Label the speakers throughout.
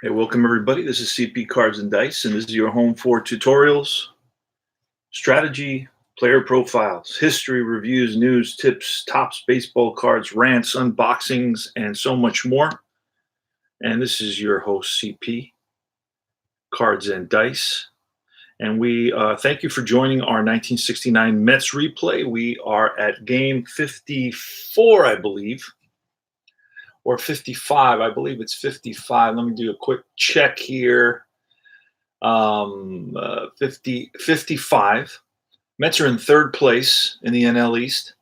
Speaker 1: Hey, welcome everybody. This is CP Cards and Dice, and this is your home for tutorials, strategy, player profiles, history, reviews, news, tips, tops, baseball cards, rants, unboxings, and so much more. And this is your host, CP Cards and Dice. And we thank you for joining our 1969 Mets replay. We are at game 54, I believe. Or 55. I believe it's 55. Let me do a quick check here. 55. Mets are in third place in the NL East,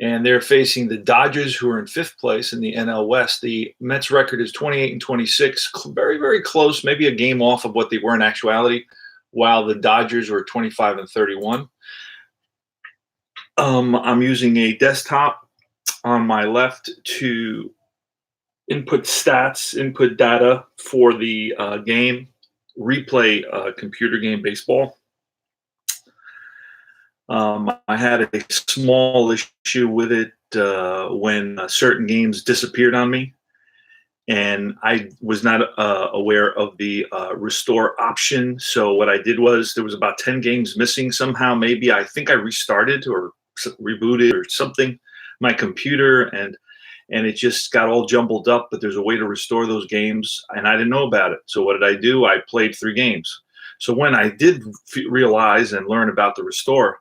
Speaker 1: and they're facing the Dodgers, who are in fifth place in the NL West. The Mets record is 28-26, very, very close, maybe a game off of what they were in actuality, while the Dodgers were 25-31. I'm using a desktop on my left to input stats, input data for the game, replay computer game baseball. I had a small issue with it when certain games disappeared on me, and I was not aware of the restore option. So what I did was there was about 10 games missing somehow. Maybe I think I restarted or rebooted or something my computer, and it just got all jumbled up, but there's a way to restore those games, and I didn't know about it. So what did I do? I played 3 games. So when I did realize and learn about the restore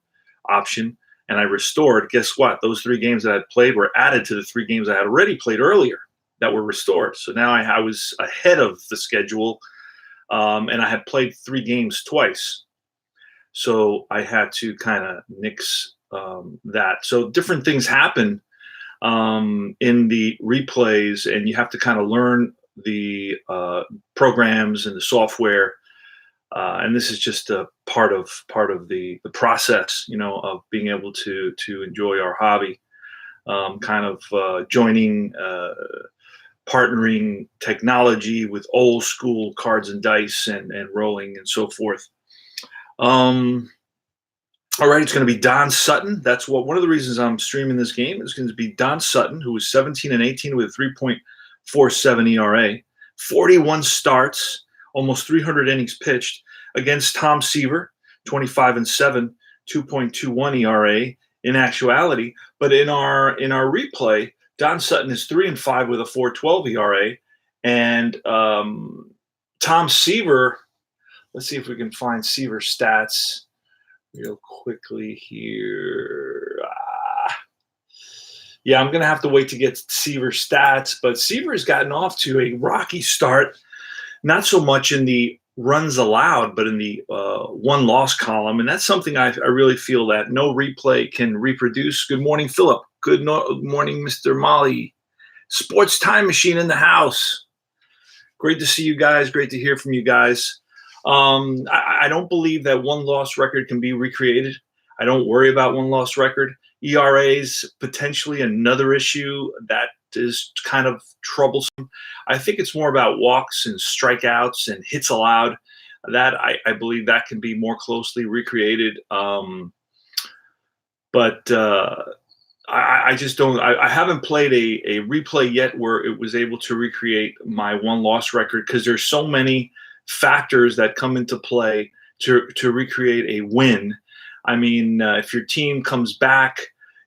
Speaker 1: option, and I restored, guess what? Those 3 games that I had played were added to the 3 games I had already played earlier that were restored. So now I was ahead of the schedule, and I had played 3 games twice. So I had to kind of nix that. So different things happen in the replays, and you have to kind of learn the programs and the software, and this is just a part of the process, of being able to enjoy our hobby, joining, partnering technology with old school cards and dice and rolling and so forth. All right, it's going to be Don Sutton. That's one of the reasons I'm streaming this game is going to be Don Sutton, who is 17-18 with a 3.47 ERA, 41 starts, almost 300 innings pitched, against Tom Seaver, 25-7, 2.21 ERA in actuality. But in our replay, Don Sutton is 3-5 with a 4.12 ERA, and Tom Seaver. Let's see if we can find Seaver stats real quickly here. Yeah, I'm going to have to wait to get Seaver stats, but Seaver's gotten off to a rocky start, not so much in the runs allowed, but in the one-loss column, and that's something I really feel that no replay can reproduce. Good morning, Philip. Good morning, Mr. Molly. Sports Time Machine in the house. Great to see you guys. Great to hear from you guys. I don't believe that one-loss record can be recreated. I don't worry about one-loss record. ERAs, potentially another issue that is kind of troublesome. I think it's more about walks and strikeouts and hits allowed. That I believe that can be more closely recreated. But I just don't. I haven't played a replay yet where it was able to recreate my one-loss record, because there's so many factors that come into play to recreate a win. I mean, if your team comes back,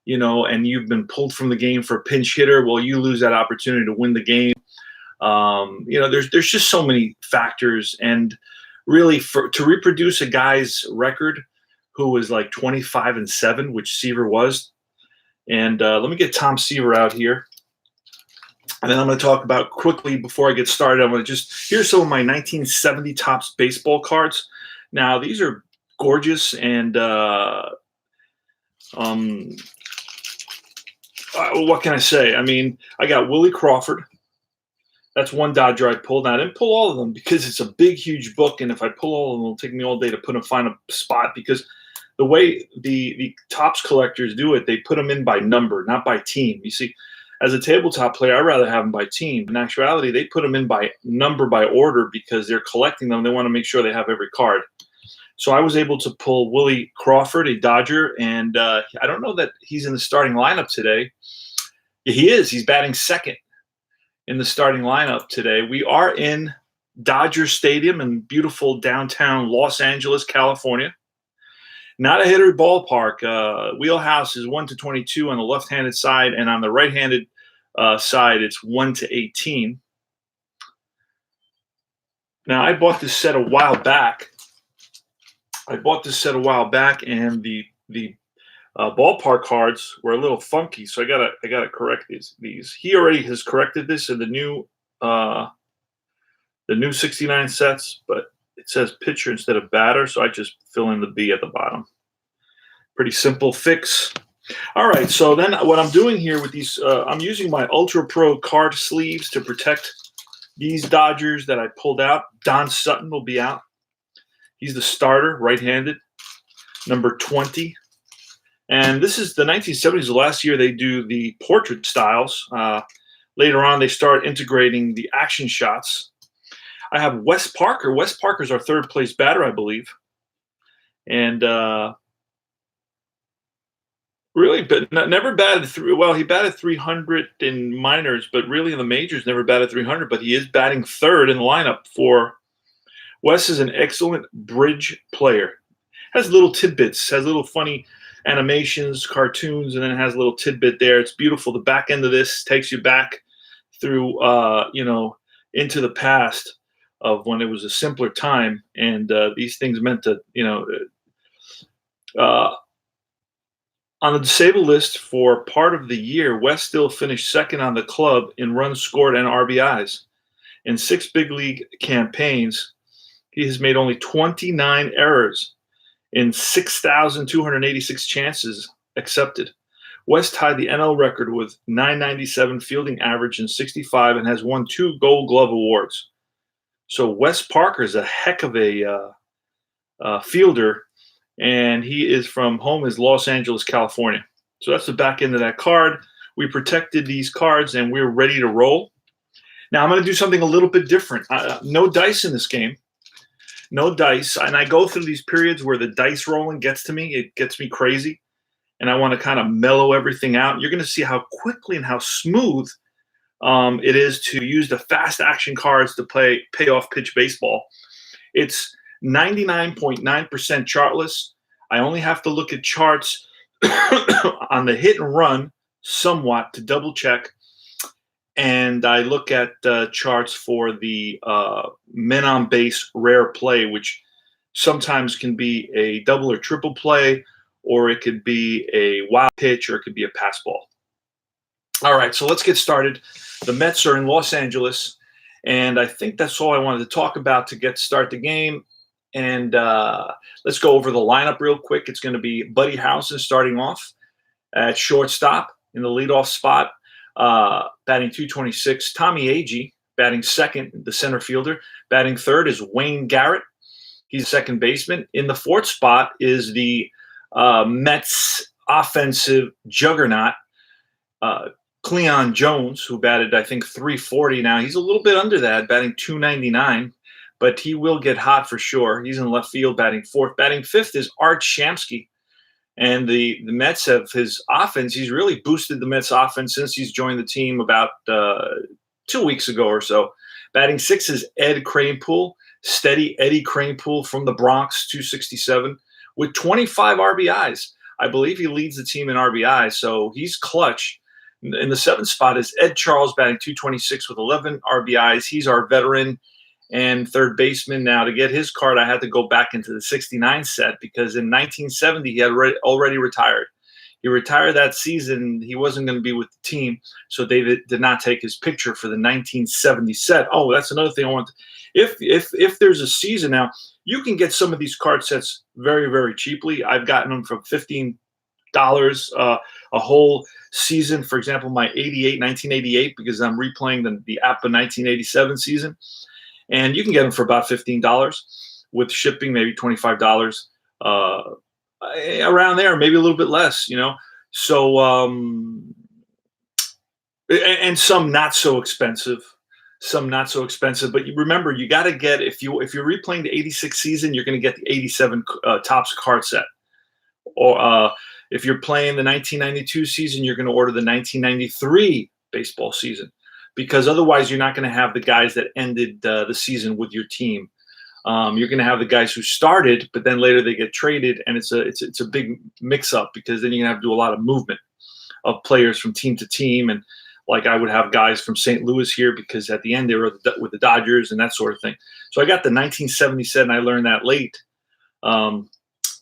Speaker 1: and you've been pulled from the game for a pinch hitter, well, you lose that opportunity to win the game. There's just so many factors, and really to reproduce a guy's record who was like 25-7, which Seaver was. And let me get Tom Seaver out here. And then I'm going to talk about quickly before I get started. I'm going to here's some of my 1970 Topps baseball cards. Now, these are gorgeous, and what can I say? I mean, I got Willie Crawford. That's one Dodger I pulled. Now, I didn't pull all of them because it's a big, huge book, and if I pull all of them, it'll take me all day to find a spot, because the way the Topps collectors do it, they put them in by number, not by team. You see, as a tabletop player, I'd rather have them by team. In actuality, they put them in by number, by order, because they're collecting them. They want to make sure they have every card. So I was able to pull Willie Crawford, a Dodger, and I don't know that he's in the starting lineup today. Yeah, he is. He's batting second in the starting lineup today. We are in Dodger Stadium in beautiful downtown Los Angeles, California. Not a hitter ballpark. Wheelhouse is 1-22 on the left-handed side, and on the right-handed side, it's 1-18. Now, I bought this set a while back. And the ballpark cards were a little funky, so I gotta correct these. He already has corrected this in the new 69 sets, but it says pitcher instead of batter, so I just fill in the B at the bottom. Pretty simple fix. All right, so then what I'm doing here with these, I'm using my Ultra Pro card sleeves to protect these Dodgers that I pulled out. Don Sutton will be out. He's the starter, right-handed, number 20. And this is the 1970s, the last year they do the portrait styles. Later on, they start integrating the action shots. I have Wes Parker. Wes Parker's our third-place batter, I believe. And really, but never batted through. Well, he batted 300 in minors, but really in the majors, never batted 300. But he is batting third in the lineup for. Wes is an excellent bridge player. Has little tidbits, has little funny animations, cartoons, and then it has a little tidbit there. It's beautiful. The back end of this takes you back through, into the past of when it was a simpler time, and these things meant to, on the disabled list for part of the year, Wes still finished second on the club in runs scored and RBIs. In 6 big league campaigns, he has made only 29 errors in 6,286 chances accepted. Wes tied the NL record with 997 fielding average in 65 and has won 2 Gold Glove awards. So Wes Parker is a heck of a fielder, and he is from home is Los Angeles, California. So that's the back end of that card. We protected these cards, and we're ready to roll. Now I'm going to do something a little bit different. No dice in this game. No dice. And I go through these periods where the dice rolling gets to me. It gets me crazy. And I want to kind of mellow everything out. You're going to see how quickly and how smooth it is to use the fast action cards to play payoff pitch baseball. It's 99.9% chartless. I only have to look at charts on the hit and run somewhat to double check. And I look at charts for the men on base rare play, which sometimes can be a double or triple play, or it could be a wild pitch, or it could be a pass ball. All right, so let's get started. The Mets are in Los Angeles, and I think that's all I wanted to talk about to start the game. And let's go over the lineup real quick. It's going to be Buddy Housen starting off at shortstop in the leadoff spot. Batting 226, Tommy Agee batting second, the center fielder. Batting third is Wayne Garrett. He's second baseman. In the fourth spot is the Mets offensive juggernaut, Cleon Jones, who batted, I think, 340 now. He's a little bit under that, batting 299, but he will get hot for sure. He's in left field, batting fourth. Batting fifth is Art Shamsky. And the Mets have his offense. He's really boosted the Mets offense since he's joined the team about 2 weeks ago or so. Batting sixth is Ed Kranepool, steady Eddie Kranepool from the Bronx, 267, with 25 RBIs. I believe he leads the team in RBIs, so he's clutch. In the seventh spot is Ed Charles, batting 226 with 11 RBIs. He's our veteran and third baseman. Now, to get his card, I had to go back into the 69 set because in 1970, he had already retired. He retired that season. He wasn't going to be with the team, so they did not take his picture for the 1970 set. Oh, that's another thing I want. If there's a season now, you can get some of these card sets very, very cheaply. I've gotten them from $15 a whole season. For example, my 1988, because I'm replaying the APA 1987 season. And you can get them for about $15 with shipping, maybe $25 around there, maybe a little bit less, So, and some not so expensive, But you remember, you got to get if you're replaying the '86 season, you're going to get the '87 Topps card set, or if you're playing the 1992 season, you're going to order the 1993 baseball season. because otherwise you're not going to have the guys that ended the season with your team. You're going to have the guys who started, but then later they get traded, and it's a big mix-up, because then you're going to have to do a lot of movement of players from team to team. And like I would have guys from St. Louis here because at the end they were with the Dodgers and that sort of thing. So I got the 1970 set, and I learned that late.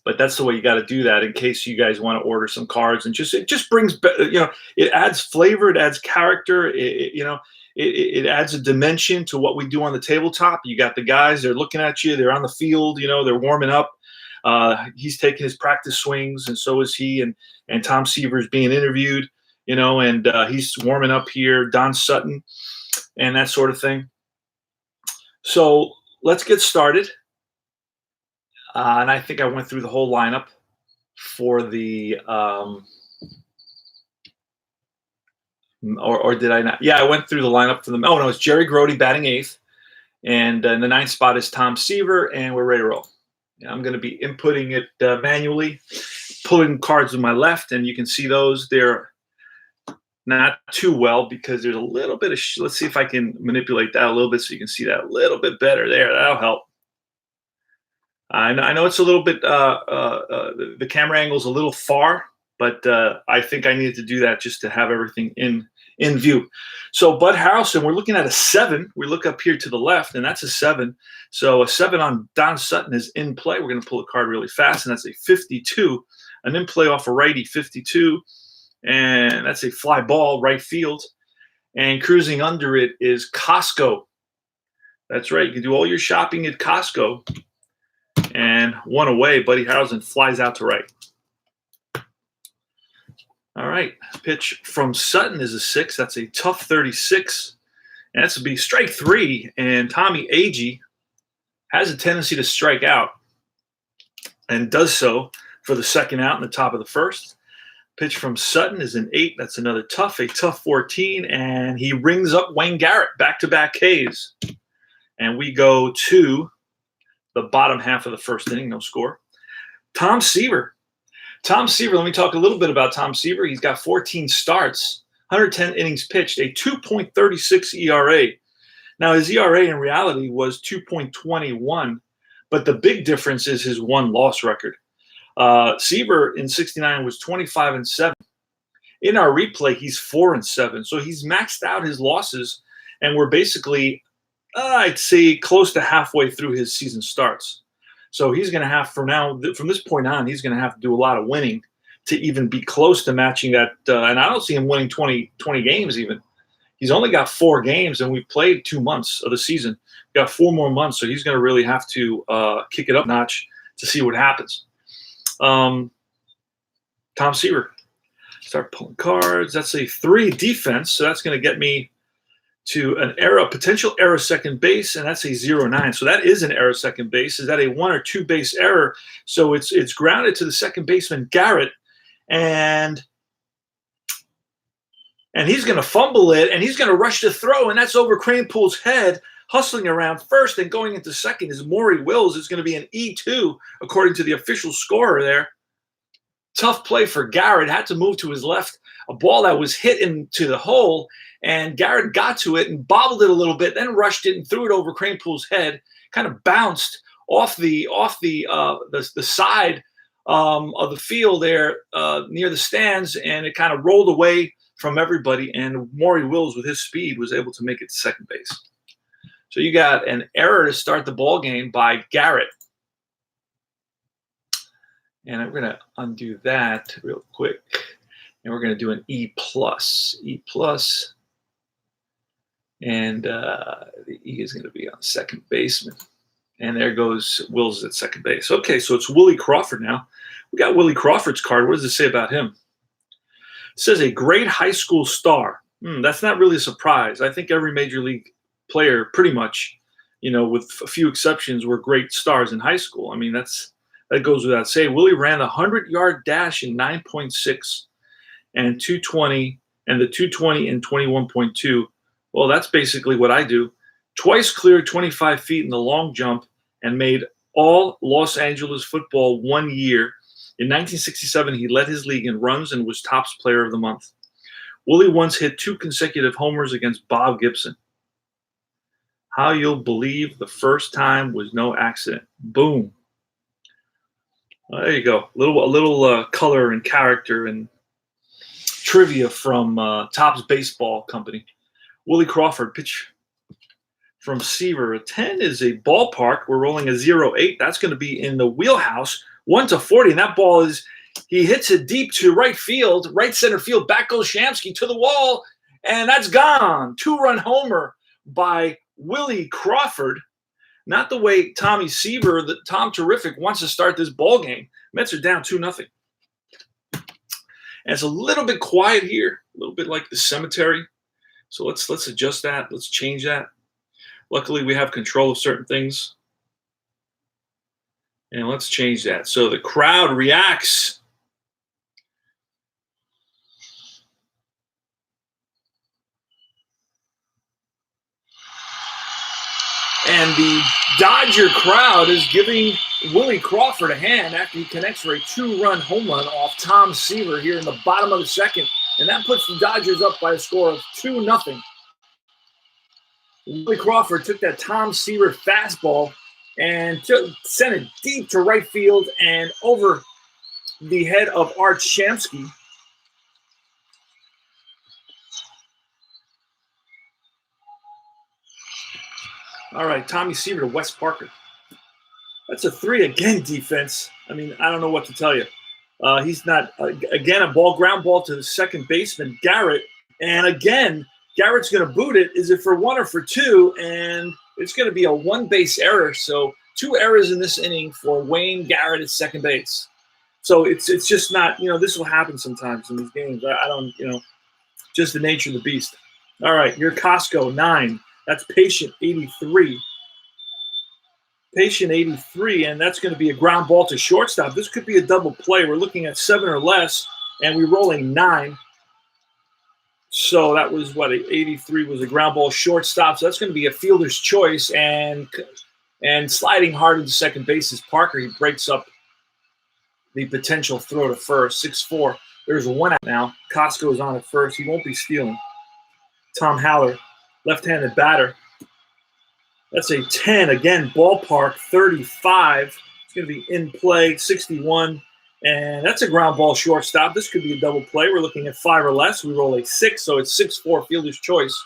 Speaker 1: But that's the way you got to do that in case you guys want to order some cards. And it just brings, it adds flavor, it adds character, it adds a dimension to what we do on the tabletop. You got the guys, they're looking at you, they're on the field, they're warming up. He's taking his practice swings, and so is he. And Tom Seaver is being interviewed, and he's warming up here, Don Sutton, and that sort of thing. So let's get started. And I think I went through the whole lineup for the or did I not? Yeah, I went through the lineup for them. Oh, no, it's Jerry Grody batting 8th. And in the 9th spot is Tom Seaver, and we're ready to roll. I'm going to be inputting it manually, pulling cards with my left, and you can see those. They're not too well because there's a little bit of let's see if I can manipulate that a little bit so you can see that a little bit better there. That'll help. I know it's a little bit, the camera angle's a little far, but I think I needed to do that just to have everything in view. So Bud Harrelson, we're looking at a 7. We look up here to the left, and that's a 7. So a 7 on Don Sutton is in play. We're going to pull a card really fast, and that's a 52. An in play off a righty, 52. And that's a fly ball, right field. And cruising under it is Costco. That's right. You can do all your shopping at Costco. And one away, Buddy Harrelson flies out to right. All right, pitch from Sutton is a 6. That's a tough 36. And that's to be strike 3. And Tommy Agee has a tendency to strike out and does so for the second out in the top of the first. Pitch from Sutton is an 8. That's another tough, a tough 14. And he rings up Wayne Garrett, back-to-back Ks. And we go to the bottom half of the first inning, no score. Tom Seaver. Tom Seaver, let me talk a little bit about Tom Seaver. He's got 14 starts, 110 innings pitched, a 2.36 ERA. Now, his ERA in reality was 2.21, but the big difference is his one-loss record. Seaver in 69 was 25-7. In our replay, he's 4-7. So he's maxed out his losses, and we're basically I'd say close to halfway through his season starts. So he's going to have, from this point on, he's going to have to do a lot of winning to even be close to matching that. And I don't see him winning 20 games even. He's only got 4 games, and we've played 2 months of the season. We've got 4 more months, so he's going to really have to kick it up a notch to see what happens. Tom Seaver. Start pulling cards. That's a 3 defense, so that's going to get me to an error, potential error second base, and that's a 0-9. So that is an error second base. Is that a 1 or 2 base error? So it's grounded to the second baseman Garrett, and he's going to fumble it, and he's going to rush to throw, and that's over Cranepool's head. Hustling around first and going into second is Maury Wills. It's going to be an E2 according to the official scorer there. Tough play for Garrett. Had to move to his left. A ball that was hit into the hole, and Garrett got to it and bobbled it a little bit, then rushed it and threw it over Cranepool's head. Kind of bounced off the side of the field there near the stands, and it kind of rolled away from everybody. And Maury Wills, with his speed, was able to make it to second base. So you got an error to start the ball game by Garrett. And I'm going to undo that real quick. And we're going to do an E+. E+. And the E is going to be on second baseman. And there goes Wills at second base. Okay, so it's Willie Crawford now. We got Willie Crawford's card. What does it say about him? It says a great high school star. That's not really a surprise. I think every major league player pretty much, with a few exceptions, were great stars in high school. I mean, that goes without saying. Willie ran the 100-yard dash in 9.6 and 220 and the 220 and 21.2. Well, that's basically what I do. Twice cleared 25 feet in the long jump and made all Los Angeles football 1 year. In 1967, he led his league in runs and was Topps Player of the Month. Willie once hit 2 consecutive homers against Bob Gibson. How you'll believe the first time was no accident. Boom. There you go. A little color and character and trivia from Topps Baseball Company. Willie Crawford, pitch from Seaver. A 10 is a ballpark. We're rolling a 0-8. That's going to be in the wheelhouse. 1-40, and that ball is, he hits it deep to right field, right center field. Back goes Shamsky to the wall, and that's gone. 2-run homer by Willie Crawford. Not the way Tommy Seaver, the Tom Terrific, wants to start this ball game. Mets are down 2-0. And it's a little bit quiet here, a little bit like the cemetery. So let's adjust that. Let's change that. Luckily, we have control of certain things. And let's change that. So the crowd reacts. And the Dodger crowd is giving Willie Crawford a hand after he connects for a 2-run home run off Tom Seaver here in the bottom of the second. And that puts the Dodgers up by a score of 2-0. Willie Crawford took that Tom Seaver fastball and sent it deep to right field and over the head of Art Shamsky. All right, Tommy Seaver to Wes Parker. That's a 3 again defense. I mean, I don't know what to tell you. He's not, again, a ground ball to the second baseman, Garrett. And again, Garrett's going to boot it. Is it for 1 or for 2? And it's going to be a 1-base error. So 2 errors in this inning for Wayne Garrett at second base. So it's just not, this will happen sometimes in these games. I don't, just the nature of the beast. All right, your Costco, 9. That's Patient 83. Patient 83, and that's going to be a ground ball to shortstop. This could be a double play. We're looking at 7 or less, and we're rolling 9. So that was what, 83 was a ground ball shortstop. So that's going to be a fielder's choice, and sliding hard into second base is Parker. He breaks up the potential throw to first. 6-4. There's 1 out now. Costco's on at first. He won't be stealing. Tom Haller, left-handed batter. That's a 10. Again, ballpark, 35. It's going to be in play, 61. And that's a ground ball shortstop. This could be a double play. We're looking at 5 or less. We roll a 6, so it's 6-4 fielder's choice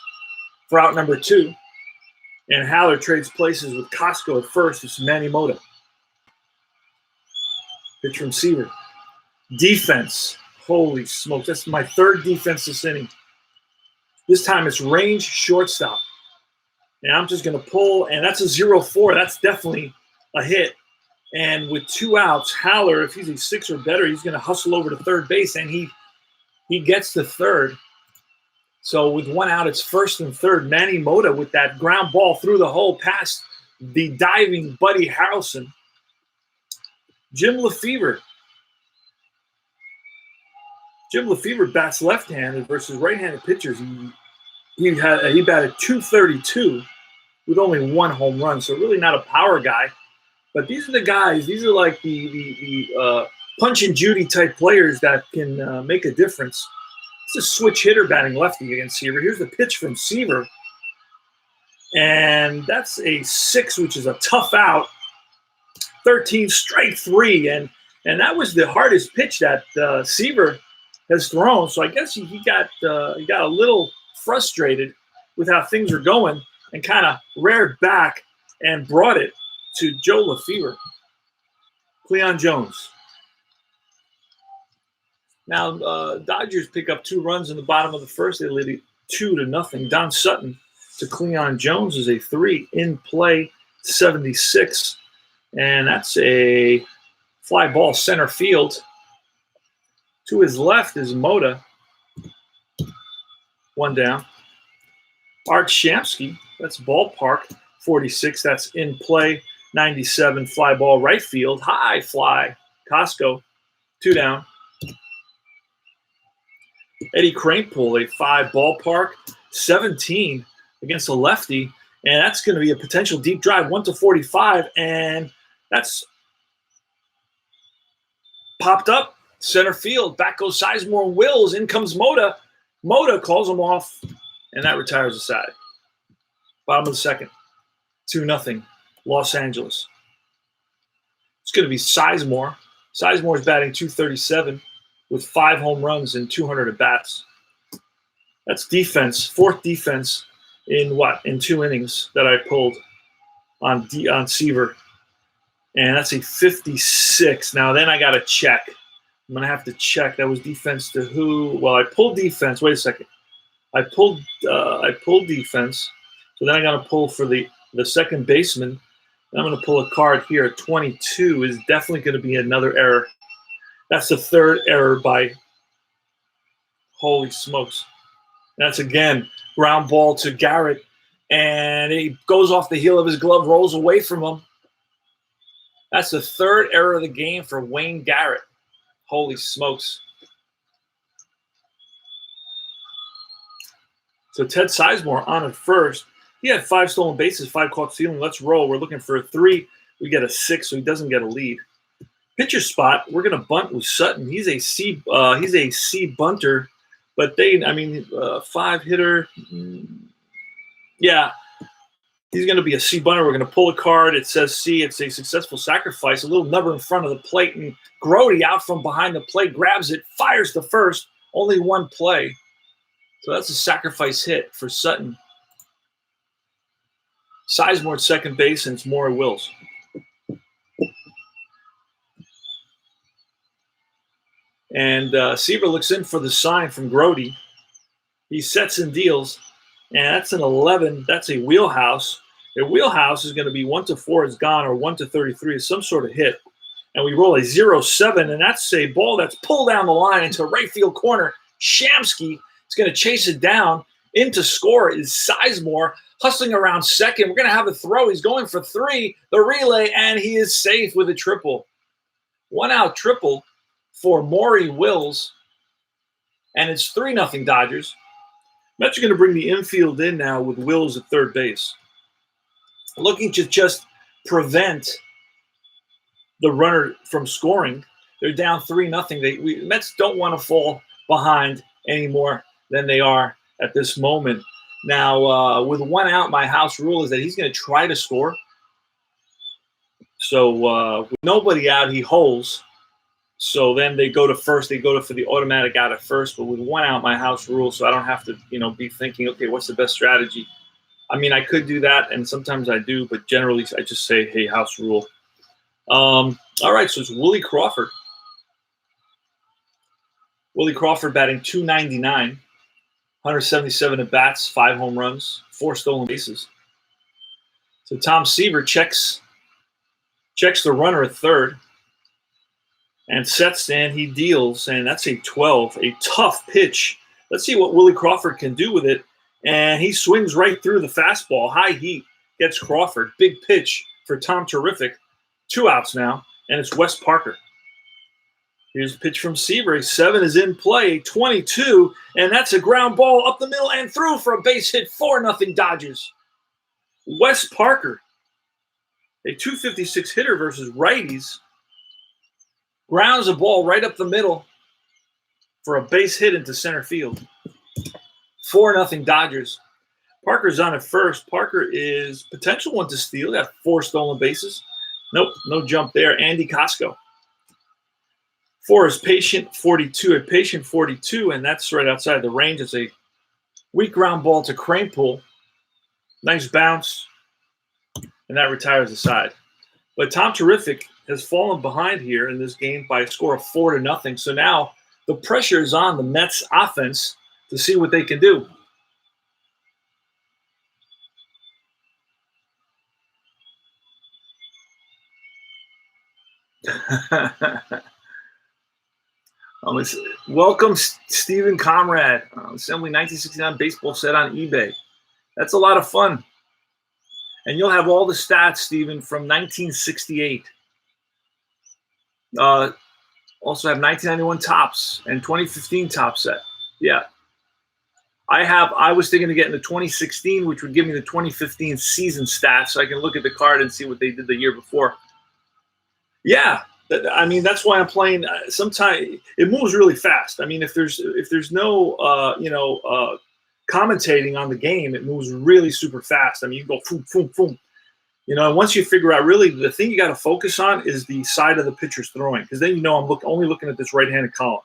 Speaker 1: for out number 2. And Haller trades places with Costco at first. It's Manny Mota. Pitch from Seaver. Defense. Holy smokes. That's my 3rd defense this inning. This time it's range shortstop. And I'm just going to pull, and that's a 0-4. That's definitely a hit. And with 2 outs, Haller, if he's a 6 or better, he's going to hustle over to third base, and he gets to third. So with 1 out, it's first and third. Manny Mota with that ground ball through the hole past the diving Buddy Harrelson. Jim Lefevre. Jim Lefevre bats left-handed versus right-handed pitchers. He batted .232 with only 1 home run, so really not a power guy. But these are the guys. These are like the Punch and Judy type players that can make a difference. It's a switch hitter batting lefty against Seaver. Here's the pitch from Seaver, and that's a 6, which is a tough out. 13, strike 3, and that was the hardest pitch that Seaver has thrown. So I guess he got a little frustrated with how things are going and kind of reared back and brought it to Joe Lefevre. Cleon Jones. Now, Dodgers pick up 2 runs in the bottom of the first. They lead it 2-0. Don Sutton to Cleon Jones is a 3 in play, 76. And that's a fly ball center field. To his left is Mota. 1 down. Art Shamsky, that's ballpark, 46. That's in play, 97. Fly ball right field. High fly. Costco, 2 down. Eddie Kranepool, a 5 ballpark, 17 against a lefty. And that's going to be a potential deep drive, 1-45. And that's popped up. Center field. Back goes Sizemore Wills. In comes Mota. Moda calls him off, and that retires the side. Bottom of the second, 2-0, Los Angeles. It's going to be Sizemore. Sizemore is batting .237 with 5 home runs and 200 at bats. That's defense, 4th defense in 2 innings that I pulled on Seaver. And that's a 56. Now, then I got to check. I'm going to have to check. That was defense to who? Well, I pulled defense. Wait a second. I pulled defense. So then I got to pull for the second baseman. And I'm going to pull a card here. 22 is definitely going to be another error. That's the 3rd error by holy smokes. That's, again, ground ball to Garrett. And he goes off the heel of his glove, rolls away from him. That's the 3rd error of the game for Wayne Garrett. Holy smokes. So Ted Sizemore on at first. He had 5 stolen bases, 5 caught stealing. Let's roll. We're looking for a 3. We get a 6, so he doesn't get a lead. Pitcher spot, we're going to bunt with Sutton. He's a C bunter, but 5 hitter. Yeah, he's going to be a C bunter. We're going to pull a card. It says C. It's a successful sacrifice. A little number in front of the plate, and Grody out from behind the plate grabs it, fires the first. Only 1 play. So that's a sacrifice hit for Sutton. Sizemore at second base, and it's Maury Wills. And Seaver looks in for the sign from Grody. He sets and deals, and that's an 11. That's a wheelhouse. A wheelhouse is going to be 1-4 is gone, or 1-33 is some sort of hit. And we roll a 0-7, and that's a ball that's pulled down the line into right field corner. Shamsky is going to chase it down. In to score is Sizemore, hustling around second. We're going to have a throw. He's going for 3, the relay, and he is safe with a triple. 1-out triple for Maury Wills, and it's 3-0 Dodgers. Mets are going to bring the infield in now with Wills at third base, looking to just prevent the runner from scoring. They're down 3-0. Mets don't want to fall behind any more than they are at this moment. Now, with 1 out, my house rule is that he's going to try to score. So with nobody out, he holds. So then they go to first. They go for the automatic out at first. But with 1 out, my house rule, so I don't have to, be thinking, okay, what's the best strategy? I mean, I could do that, and sometimes I do, but generally I just say, hey, house rule. All right, so it's Willie Crawford. Willie Crawford batting .299, 177 at bats, 5 home runs, 4 stolen bases. So Tom Seaver checks the runner at third and sets, and he deals, and that's a 12, a tough pitch. Let's see what Willie Crawford can do with it. And he swings right through the fastball. High heat gets Crawford. Big pitch for Tom Terrific. 2 outs now, and it's Wes Parker. Here's a pitch from Seaver. A 7 is in play. 22, and that's a ground ball up the middle and through for a base hit. 4-0 Dodgers. Wes Parker, a .256 hitter versus righties, grounds a ball right up the middle for a base hit into center field. 4-0 Dodgers. Parker's on at first. Parker is potential one to steal. Got 4 stolen bases. Nope, no jump there. Andy Costco. 4 is Patient 42 at Patient 42, and that's right outside the range. It's a weak ground ball to Kranepool. Nice bounce, and that retires the side. But Tom Terrific has fallen behind here in this game by a score of 4-0. So now the pressure is on the Mets offense to see what they can do. Welcome, Stephen Comrade. Assembly 1969 baseball set on eBay. That's a lot of fun. And you'll have all the stats, Stephen, from 1968. Also have 1991 tops and 2015 top set. Yeah. I was thinking of getting the 2016, which would give me the 2015 season stats, so I can look at the card and see what they did the year before. Yeah, I mean, that's why I'm playing. Sometimes it moves really fast. I mean, if there's no commentating on the game, it moves really super fast. I mean, you go boom, boom, boom. And once you figure out, really, the thing you got to focus on is the side of the pitcher's throwing, because then I'm only looking at this right-handed column.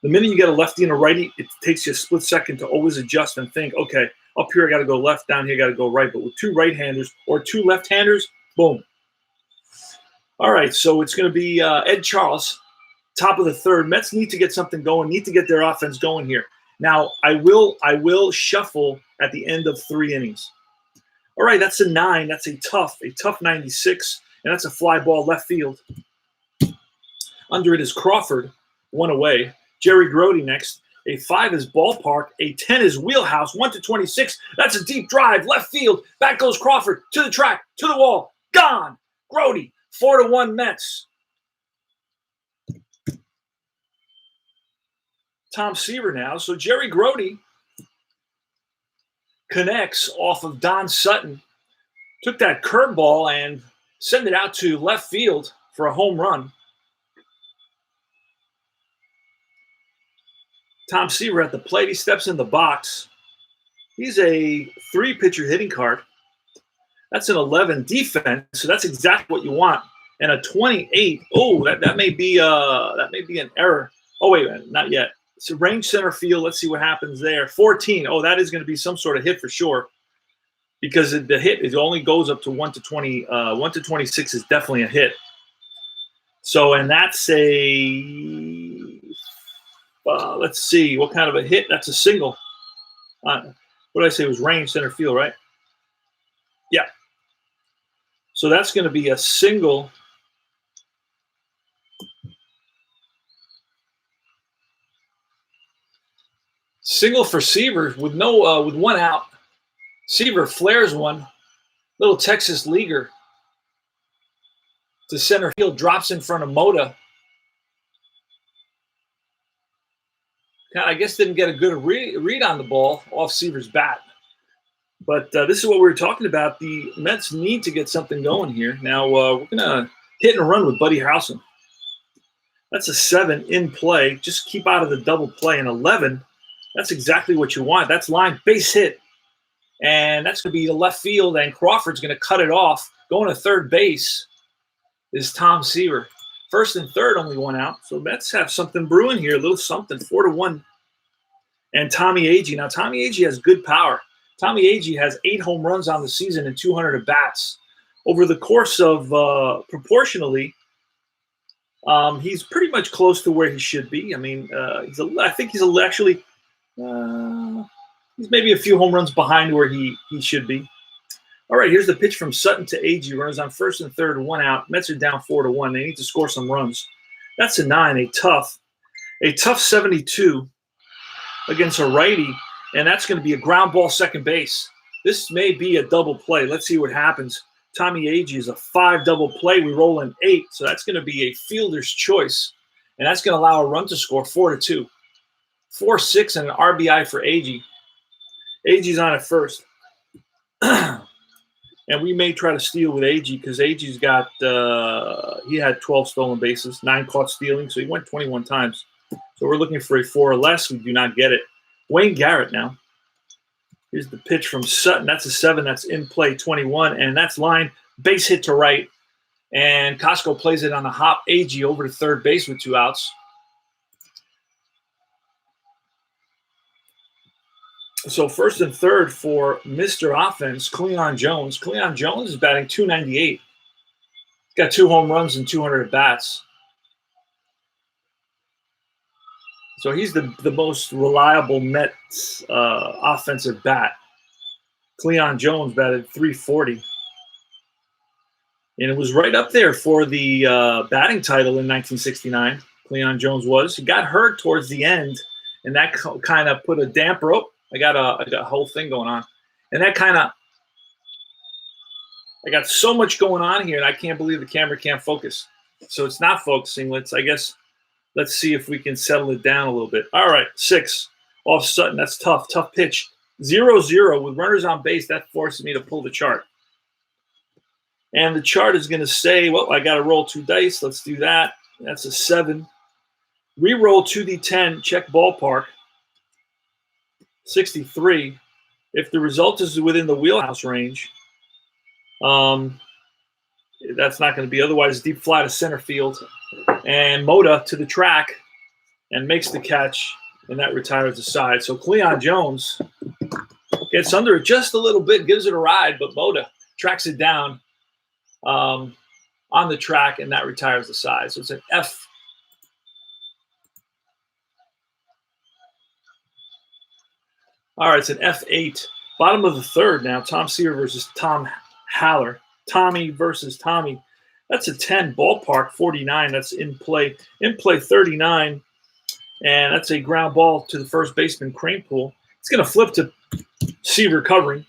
Speaker 1: The minute you get a lefty and a righty, it takes you a split second to always adjust and think, okay, up here I got to go left, down here I got to go right. But with two right-handers or two left-handers, boom. All right, so it's going to be Ed Charles, top of the third. Mets need to get something going, need to get their offense going here. Now, I will shuffle at the end of 3 innings. All right, that's a 9. That's a tough 96, and that's a fly ball left field. Under it is Crawford, 1 away. Jerry Grody next. A 5 is ballpark. A 10 is wheelhouse. 1-26. That's a deep drive, left field. Back goes Crawford to the track, to the wall. Gone. Grody, 4-1 Mets. Tom Seaver now. So Jerry Grody connects off of Don Sutton. Took that curveball and sent it out to left field for a home run. Tom Seaver at the plate. He steps in the box. He's a 3-pitcher hitting card. That's an 11 defense, so that's exactly what you want. And a 28. Oh, that may be an error. Oh wait, not yet. It's a range center field. Let's see what happens there. 14. Oh, that is going to be some sort of hit for sure, because the hit only goes up to 1-20. 1-26 is definitely a hit. So, and that's a. Let's see what kind of a hit. That's a single. What did I say? It was range center field, right? Yeah. So that's going to be a single. Single for Seaver with with 1 out. Seaver flares one. Little Texas leaguer to center field, drops in front of Mota. I guess didn't get a good read on the ball off Seaver's bat. But this is what we were talking about. The Mets need to get something going here. Now, we're going to hit and run with Buddy Howson. That's a 7 in play. Just keep out of the double play. And 11, that's exactly what you want. That's line base hit. And that's going to be the left field, and Crawford's going to cut it off. Going to third base is Tom Seaver. First and third, only 1 out. So Mets have something brewing here, a little something, 4-1. And Tommy Agee. Now, Tommy Agee has good power. Tommy Agee has 8 home runs on the season and 200 at-bats. Over the course of proportionally, he's pretty much close to where he should be. I mean, I think he's actually he's maybe a few home runs behind where he should be. All right, here's the pitch from Sutton to Agee. Runners on first and third, 1 out. Mets are down 4-1. They need to score some runs. That's a 9, a tough 72 against a righty, and that's going to be a ground ball second base. This may be a double play. Let's see what happens. Tommy Agee is a 5 double play. We roll in 8, so that's going to be a fielder's choice, and that's going to allow a run to score 4-2. 4-6 and an RBI for Agee. Agee's on at first. And we may try to steal with Agee because Agee's got he had 12 stolen bases, 9 caught stealing, so he went 21 times. So we're looking for a 4 or less. We do not get it. Wayne Garrett now. Here's the pitch from Sutton. That's a 7. That's in play, 21. And that's line, base hit to right. And Costco plays it on a hop. Agee over to third base with 2 outs. So first and third for Mr. Offense, Cleon Jones. Cleon Jones is batting .298. He's got 2 home runs and 200 at-bats. So he's the most reliable Mets offensive bat. Cleon Jones batted .340. And it was right up there for the batting title in 1969. Cleon Jones was. He got hurt towards the end, and that kind of put a damper. Oh, I got a whole thing going on. And that kind of – I got so much going on here, and I can't believe the camera can't focus. So it's not focusing. Let's see if we can settle it down a little bit. All right, 6 off Sutton. That's tough pitch. 0-0 with runners on base. That forces me to pull the chart. And the chart is going to say, well, I got to roll 2 dice. Let's do that. That's a 7. Reroll 2d10, check ballpark, 63. If the result is within the wheelhouse range, that's not going to be. Otherwise, deep fly to center field. And Mota to the track and makes the catch, and that retires the side. So Cleon Jones gets under it just a little bit, gives it a ride, but Mota tracks it down on the track, and that retires the side. So it's an F. All right, it's an F8. Bottom of the third now. Tom Seaver versus Tom Haller. Tommy versus Tommy. That's a 10. Ballpark 49. That's in play. In play 39. And that's a ground ball to the first baseman, Cranepool. It's going to flip to Seaver covering.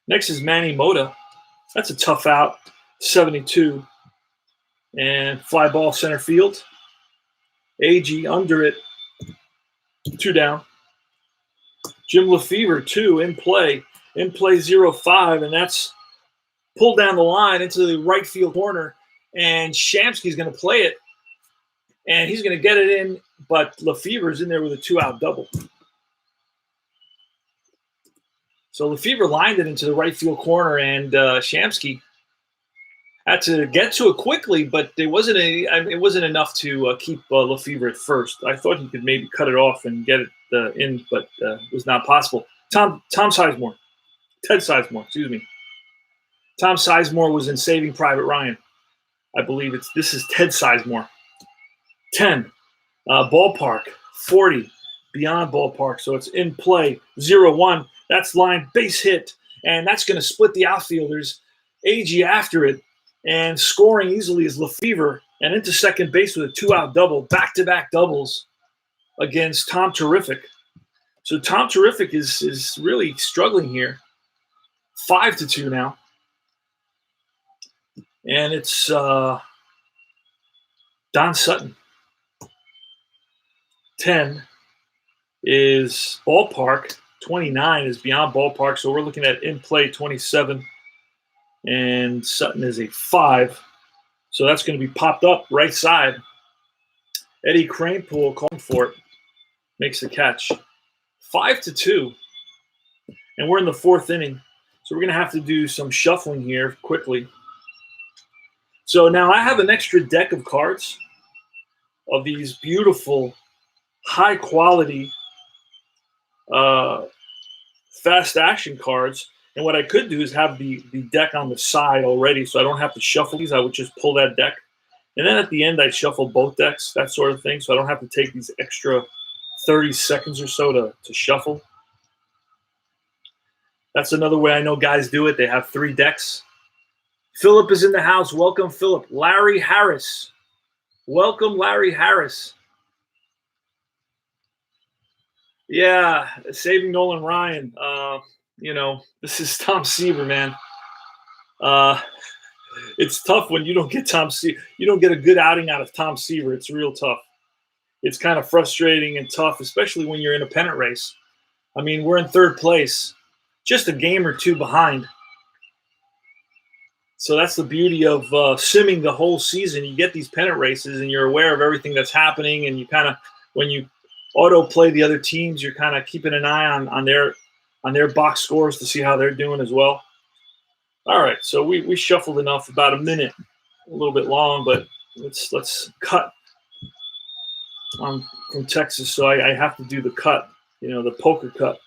Speaker 1: Next is Manny Mota. That's a tough out. 72. And fly ball center field. AG under it. 2 down. Jim Lefevre, 2, in play. In play 0-5, and that's pulled down the line into the right field corner. And Shamsky's going to play it. And he's going to get it in, but Lefevre's in there with a 2-out double. So Lefevre lined it into the right field corner, and Shamsky had to get to it quickly, but it wasn't enough to keep Lefevre at first. I thought he could maybe cut it off and get it in, but it was not possible. Ted Sizemore, excuse me. Tom Sizemore was in Saving Private Ryan. I believe this is Ted Sizemore. 10, ballpark, 40, beyond ballpark, so it's in play, 0-1. That's line, base hit, and that's going to split the outfielders. AG after it, and scoring easily is Lefevre, and into second base with a 2-out double, back-to-back doubles against Tom Terrific. So Tom Terrific is really struggling here. 5-2 now. And it's Don Sutton. 10 is ballpark. 29 is beyond ballpark. So we're looking at in play 27. And Sutton is a 5. So that's going to be popped up right side. Eddie Cranepool calling for it. Makes the catch. 5-2. And we're in the 4th inning. So we're going to have to do some shuffling here quickly. So now I have an extra deck of cards of these beautiful, high-quality, fast action cards. And what I could do is have the deck on the side already, so I don't have to shuffle these. I would just pull that deck. And then at the end, I'd shuffle both decks, that sort of thing, so I don't have to take these extra 30 seconds or so to shuffle. That's another way I know guys do it. They have 3 decks. Philip is in the house. Welcome, Philip. Larry Harris. Welcome, Larry Harris. Yeah, saving Nolan Ryan. This is Tom Seaver, man. It's tough when you don't get Tom Seaver. You don't get a good outing out of Tom Seaver. It's real tough. It's kind of frustrating and tough, especially when you're in a pennant race. I mean, we're in 3rd place, just a game or 2 behind. So that's the beauty of simming the whole season. You get these pennant races, and you're aware of everything that's happening, and you kind of, when you auto-play the other teams, you're kind of keeping an eye on their box scores to see how they're doing as well. All right, so we shuffled enough, about a minute, a little bit long, but let's cut. I'm from Texas, so I have to do the cut, the poker cut.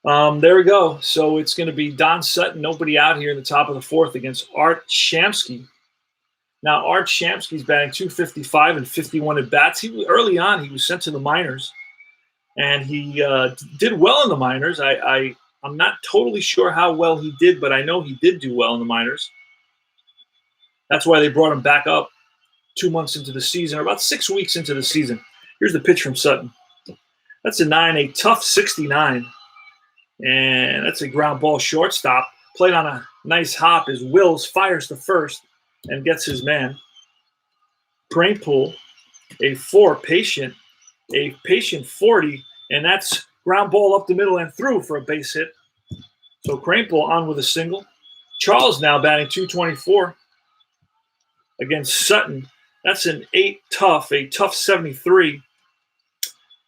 Speaker 1: There we go. So it's going to be Don Sutton, nobody out here in the top of the 4th against Art Shamsky. Now, Art Shamsky's batting .255 and 51 at bats. Early on, he was sent to the minors, and he did well in the minors. I'm not totally sure how well he did, but I know he did do well in the minors. That's why they brought him back up 2 months into the season, or about 6 weeks into the season. Here's the pitch from Sutton. That's a 9, a tough 69. And that's a ground ball shortstop. Played on a nice hop as Wills fires to first and gets his man. Cranepool, a 4, patient 40, and that's ground ball up the middle and through for a base hit. So Krampel on with a single. Charles now batting 224 against Sutton. That's an a tough 73.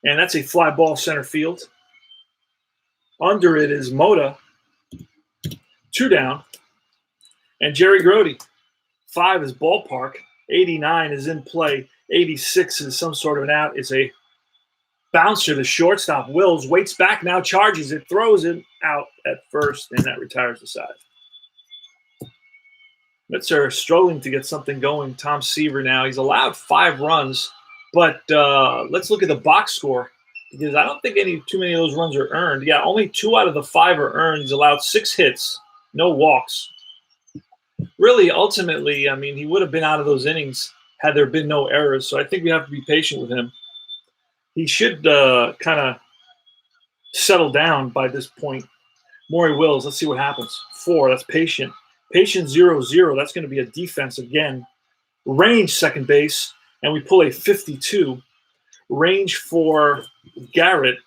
Speaker 1: And that's a fly ball center field. Under it is Moda, 2 down. And Jerry Grody, 5 is ballpark. 89 is in play. 86 is some sort of an out. It's a bouncer to shortstop. Wills waits back, now charges it, throws it out at first, and that retires the side. Mets are struggling to get something going. Tom Seaver now. He's allowed 5 runs, but let's look at the box score because I don't think too many of those runs are earned. Yeah, only 2 out of the 5 are earned. He's allowed 6 hits, no walks. Really, ultimately, I mean, he would have been out of those innings had there been no errors. So I think we have to be patient with him. He should kind of settle down by this point. Maury Wills, let's see what happens. 4, that's patient. Patient 0-0, that's going to be a defense again. Range second base, and we pull a 52. Range for Garrett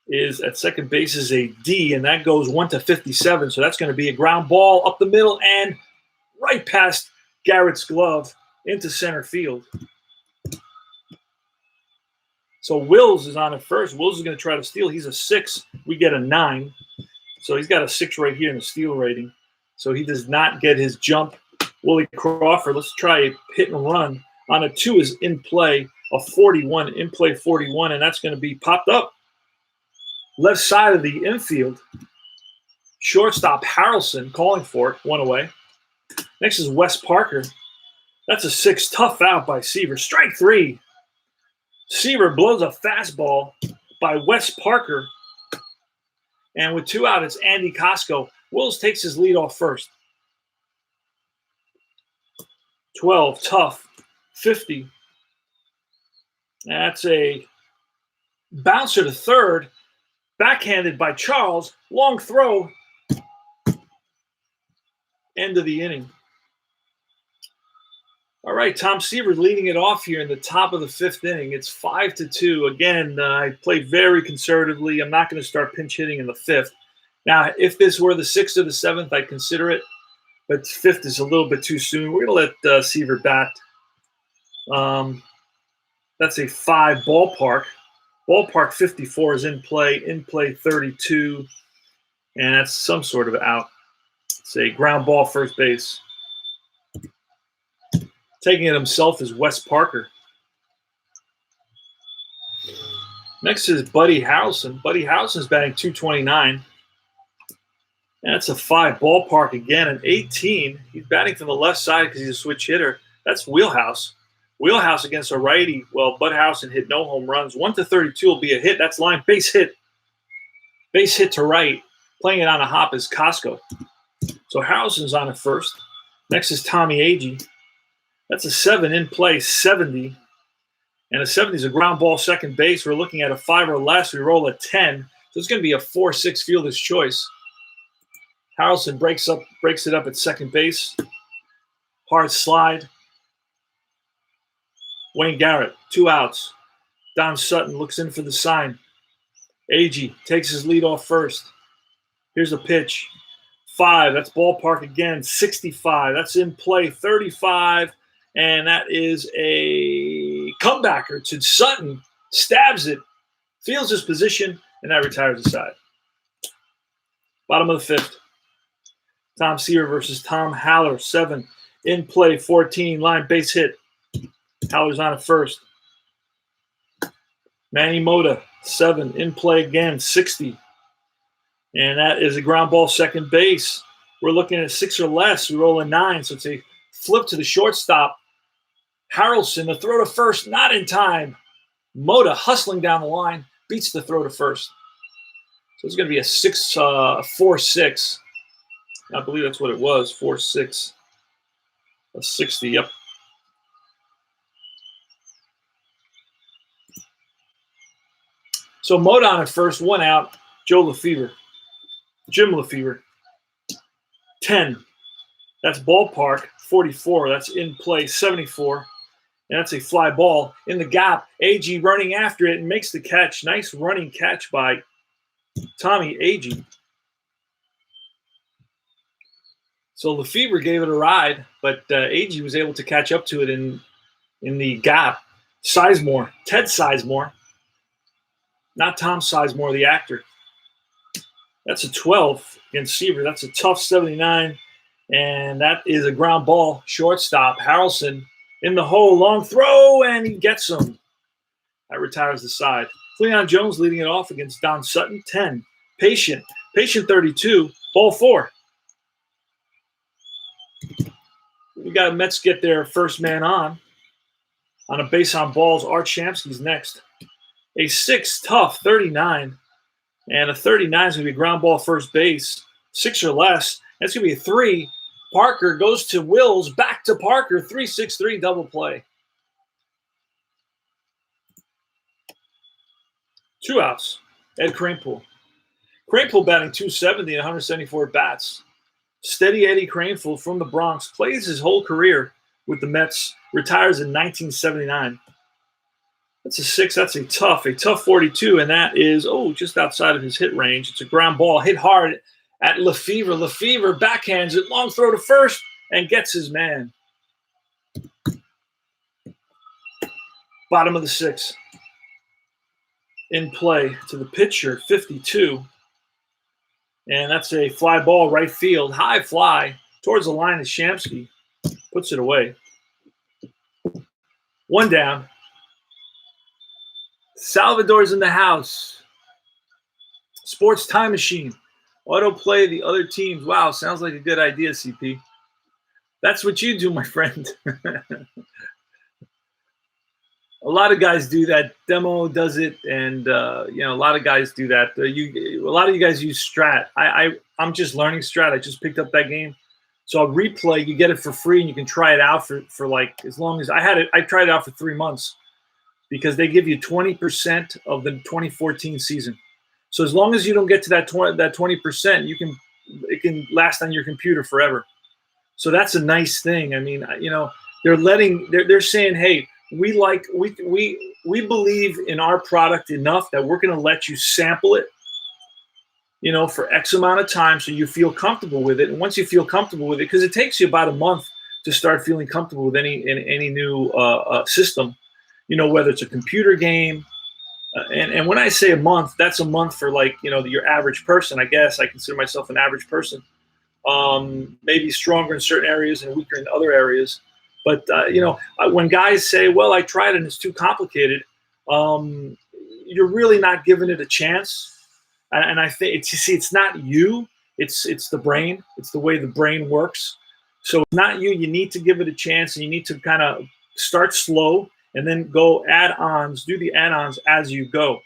Speaker 1: is at second base is a D, and that goes 1-57. So that's going to be a ground ball up the middle and right past Garrett's glove into center field. So Wills is on at first. Wills is going to try to steal. He's a 6. We get a 9. So he's got a 6 right here in the steal rating. So he does not get his jump. Willie Crawford, let's try a hit and run. On a 2 is in play, a 41, in play 41, and that's going to be popped up. Left side of the infield. Shortstop Harrelson calling for it, 1 away. Next is Wes Parker. That's a 6, tough out by Seaver. Strike 3. Seaver blows a fastball by Wes Parker. And with 2 out, it's Andy Costco. Wills takes his lead off first. 12, tough, 50. That's a bouncer to third. Backhanded by Charles. Long throw. End of the inning. All right, Tom Seaver leading it off here in the top of the 5th inning. It's 5-2. Again, I played very conservatively. I'm not going to start pinch hitting in the 5th. Now, if this were the 6th or the 7th, I'd consider it. But 5th is a little bit too soon. We're going to let Seaver bat. That's a 5 ballpark. Ballpark 54 is in play 32. And that's some sort of out. It's a ground ball first base. Taking it himself is Wes Parker. Next is Buddy Harrelson. Buddy Harrelson's batting 229. And that's a 5 ballpark again, an 18. He's batting from the left side because he's a switch hitter. That's wheelhouse. Wheelhouse against a righty. Well, Bud Harrelson hit no home runs. 1-32 will be a hit. That's line base hit. Base hit to right. Playing it on a hop is Costco. So Harrelson's on at first. Next is Tommy Agee. That's a 7 in play, 70. And a 70 is a ground ball second base. We're looking at a 5 or less. We roll a 10. So it's going to be a 4-6 fielder's choice. Harrelson breaks it up at second base. Hard slide. Wayne Garrett, 2 outs. Don Sutton looks in for the sign. Agee takes his lead off first. Here's a pitch. 5, that's ballpark again. 65, that's in play. 35, and that is a comebacker to Sutton. Stabs it, feels his position, and that retires the side. Bottom of the 5th. Tom Seaver versus Tom Haller, 7. In play, 14. Line base hit. Haller's on at first. Manny Mota, 7. In play again, 60. And that is a ground ball second base. We're looking at 6 or less. We roll a 9, so it's a flip to the shortstop. Harrelson, the throw to first, not in time. Mota hustling down the line, beats the throw to first. So it's going to be a 4-6. I believe that's what it was, 4-6. A 60, yep. So Mota on at first, 1 out. Jim Lefevre, 10. That's ballpark, 44. That's in play, 74. And that's a fly ball in the gap. Agee running after it and makes the catch. Nice running catch by Tommy Agee.
Speaker 2: So Lefevre gave it a ride, but Agee was able to catch up to it in the gap. Sizemore, Ted Sizemore, not Tom Sizemore, the actor. That's a 12 against Seaver. That's a tough 79, and that is a ground ball. Shortstop, Harrelson in the hole, long throw, and he gets him. That retires the side. Cleon Jones leading it off against Don Sutton, 10. Patient 32, ball 4. We got Mets get their first man on a base on balls. Art Shamsky's next. A 6 tough 39, and a 39 is going to be ground ball first base. 6 or less. That's going to be a 3. Parker goes to Wills, back to Parker. 3-6-3 double play. 2 outs. Ed Kranepool. Kranepool batting .270 and 174 bats. Steady Eddie Kranepool from the Bronx plays his whole career with the Mets. Retires in 1979. That's a 6. That's a tough 42, and that is just outside of his hit range. It's a ground ball hit hard at Lefevre. Lefevre backhands it, long throw to first, and gets his man. Bottom of the 6th. In play to the pitcher, 52. And that's a fly ball right field. High fly towards the line of Shamsky. Puts it away. 1 down. Salvador's in the house. Sports Time Machine. Autoplay the other teams. Wow, sounds like a good idea, CP. That's what you do, my friend. A lot of guys do that. Demo does it, and a lot of guys do that. A lot of you guys use Strat. I'm just learning Strat. I just picked up that game, so I'll replay. You get it for free, and you can try it out for like as long as I had it. I tried it out for 3 months because they give you 20% of the 2014 season. So as long as you don't get to that 20%, it can last on your computer forever. So that's a nice thing. I mean, they're saying, hey. We believe in our product enough that we're going to let you sample it, for X amount of time so you feel comfortable with it. And once you feel comfortable with it, because it takes you about a month to start feeling comfortable with any new system, whether it's a computer game. And when I say a month, that's a month for your average person. I guess I consider myself an average person. Maybe stronger in certain areas and weaker in other areas. But, when guys say, well, I tried it and it's too complicated, you're really not giving it a chance. And I think it's not you. It's the brain. It's the way the brain works. So it's not you. You need to give it a chance, and you need to kind of start slow and then go add-ons, do the add-ons as you go.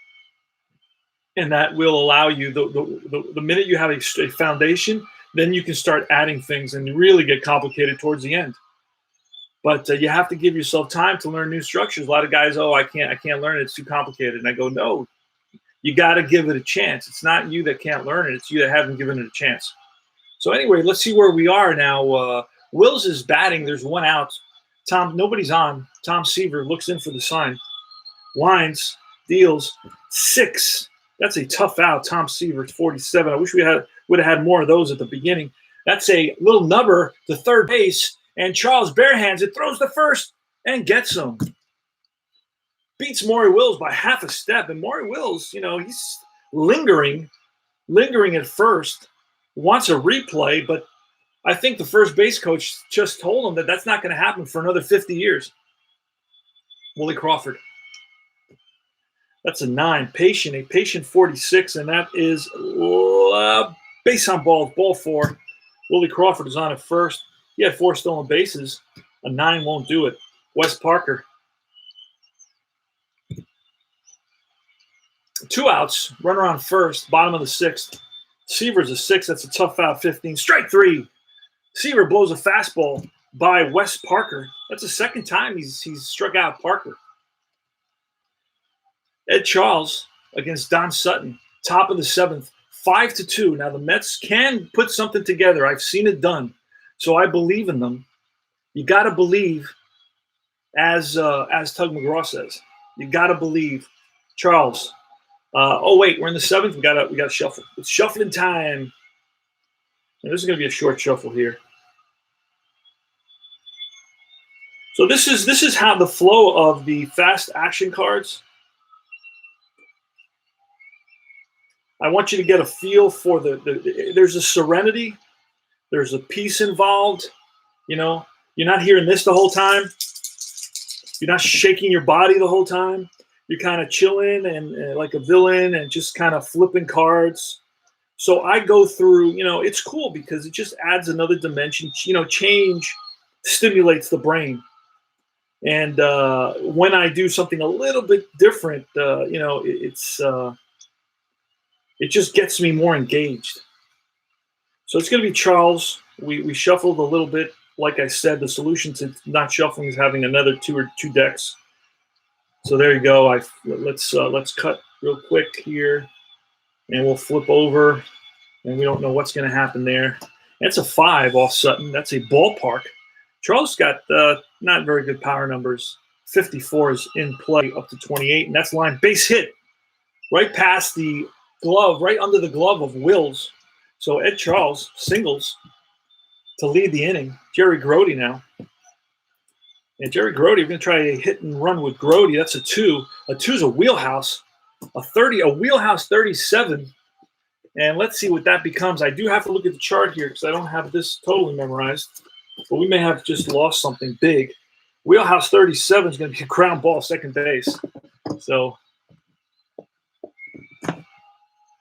Speaker 2: And that will allow you, the minute you have a foundation, then you can start adding things and really get complicated towards the end. But you have to give yourself time to learn new structures. A lot of guys, I can't learn it. It's too complicated. And I go, no, you got to give it a chance. It's not you that can't learn it. It's you that haven't given it a chance. So anyway, let's see where we are now. Wills is batting. There's 1 out. Nobody's on. Tom Seaver looks in for the sign. Winds, deals, 6. That's a tough out. Tom Seaver, 47. I wish we would have had more of those at the beginning. That's a little nubber to third base. And Charles barehands it, throws to first, and gets him. Beats Maury Wills by half a step. And Maury Wills, he's lingering at first, wants a replay, but I think the first base coach just told him that that's not going to happen for another 50 years. Willie Crawford. That's a 9. A patient 46, and that is base on ball, ball 4. Willie Crawford is on at first. He had 4 stolen bases. A 9 won't do it. Wes Parker. 2 outs. Runner on first. Bottom of the 6th. Seaver's a 6. That's a tough out. 15. Strike 3. Seaver blows a fastball by Wes Parker. That's the second time he's struck out Parker. Ed Charles against Don Sutton. Top of the 7th. 5-2. Now the Mets can put something together. I've seen it done. So I believe in them. You got to believe, as Tug McGraw says. You got to believe. Charles. Wait, we're in the 7th. We got to shuffle. It's shuffling time. And this is going to be a short shuffle here. So this is how the flow of the fast action cards. I want you to get a feel for there's a serenity, there's a peace involved. You know, you're not hearing this the whole time. You're not shaking your body the whole time. You're kind of chilling and like a villain and just kind of flipping cards. So I go through, it's cool because it just adds another dimension. Change stimulates the brain. And when I do something a little bit different, it just gets me more engaged. So it's going to be Charles. We shuffled a little bit. Like I said, the solution to not shuffling is having another two decks. So there you go. Let's cut real quick here, and we'll flip over, and we don't know what's going to happen there. That's a 5 off Sutton. That's a ballpark. Charles got not very good power numbers. 54 is in play up to 28, and that's line base hit right past the glove, right under the glove of Wills. So Ed Charles singles to lead the inning. Jerry Grody now. And Jerry Grody, we're going to try a hit and run with Grody. That's a 2. A 2 is a wheelhouse. A wheelhouse 37. And let's see what that becomes. I do have to look at the chart here because I don't have this totally memorized. But we may have just lost something big. Wheelhouse 37 is going to be a ground ball, second base. So it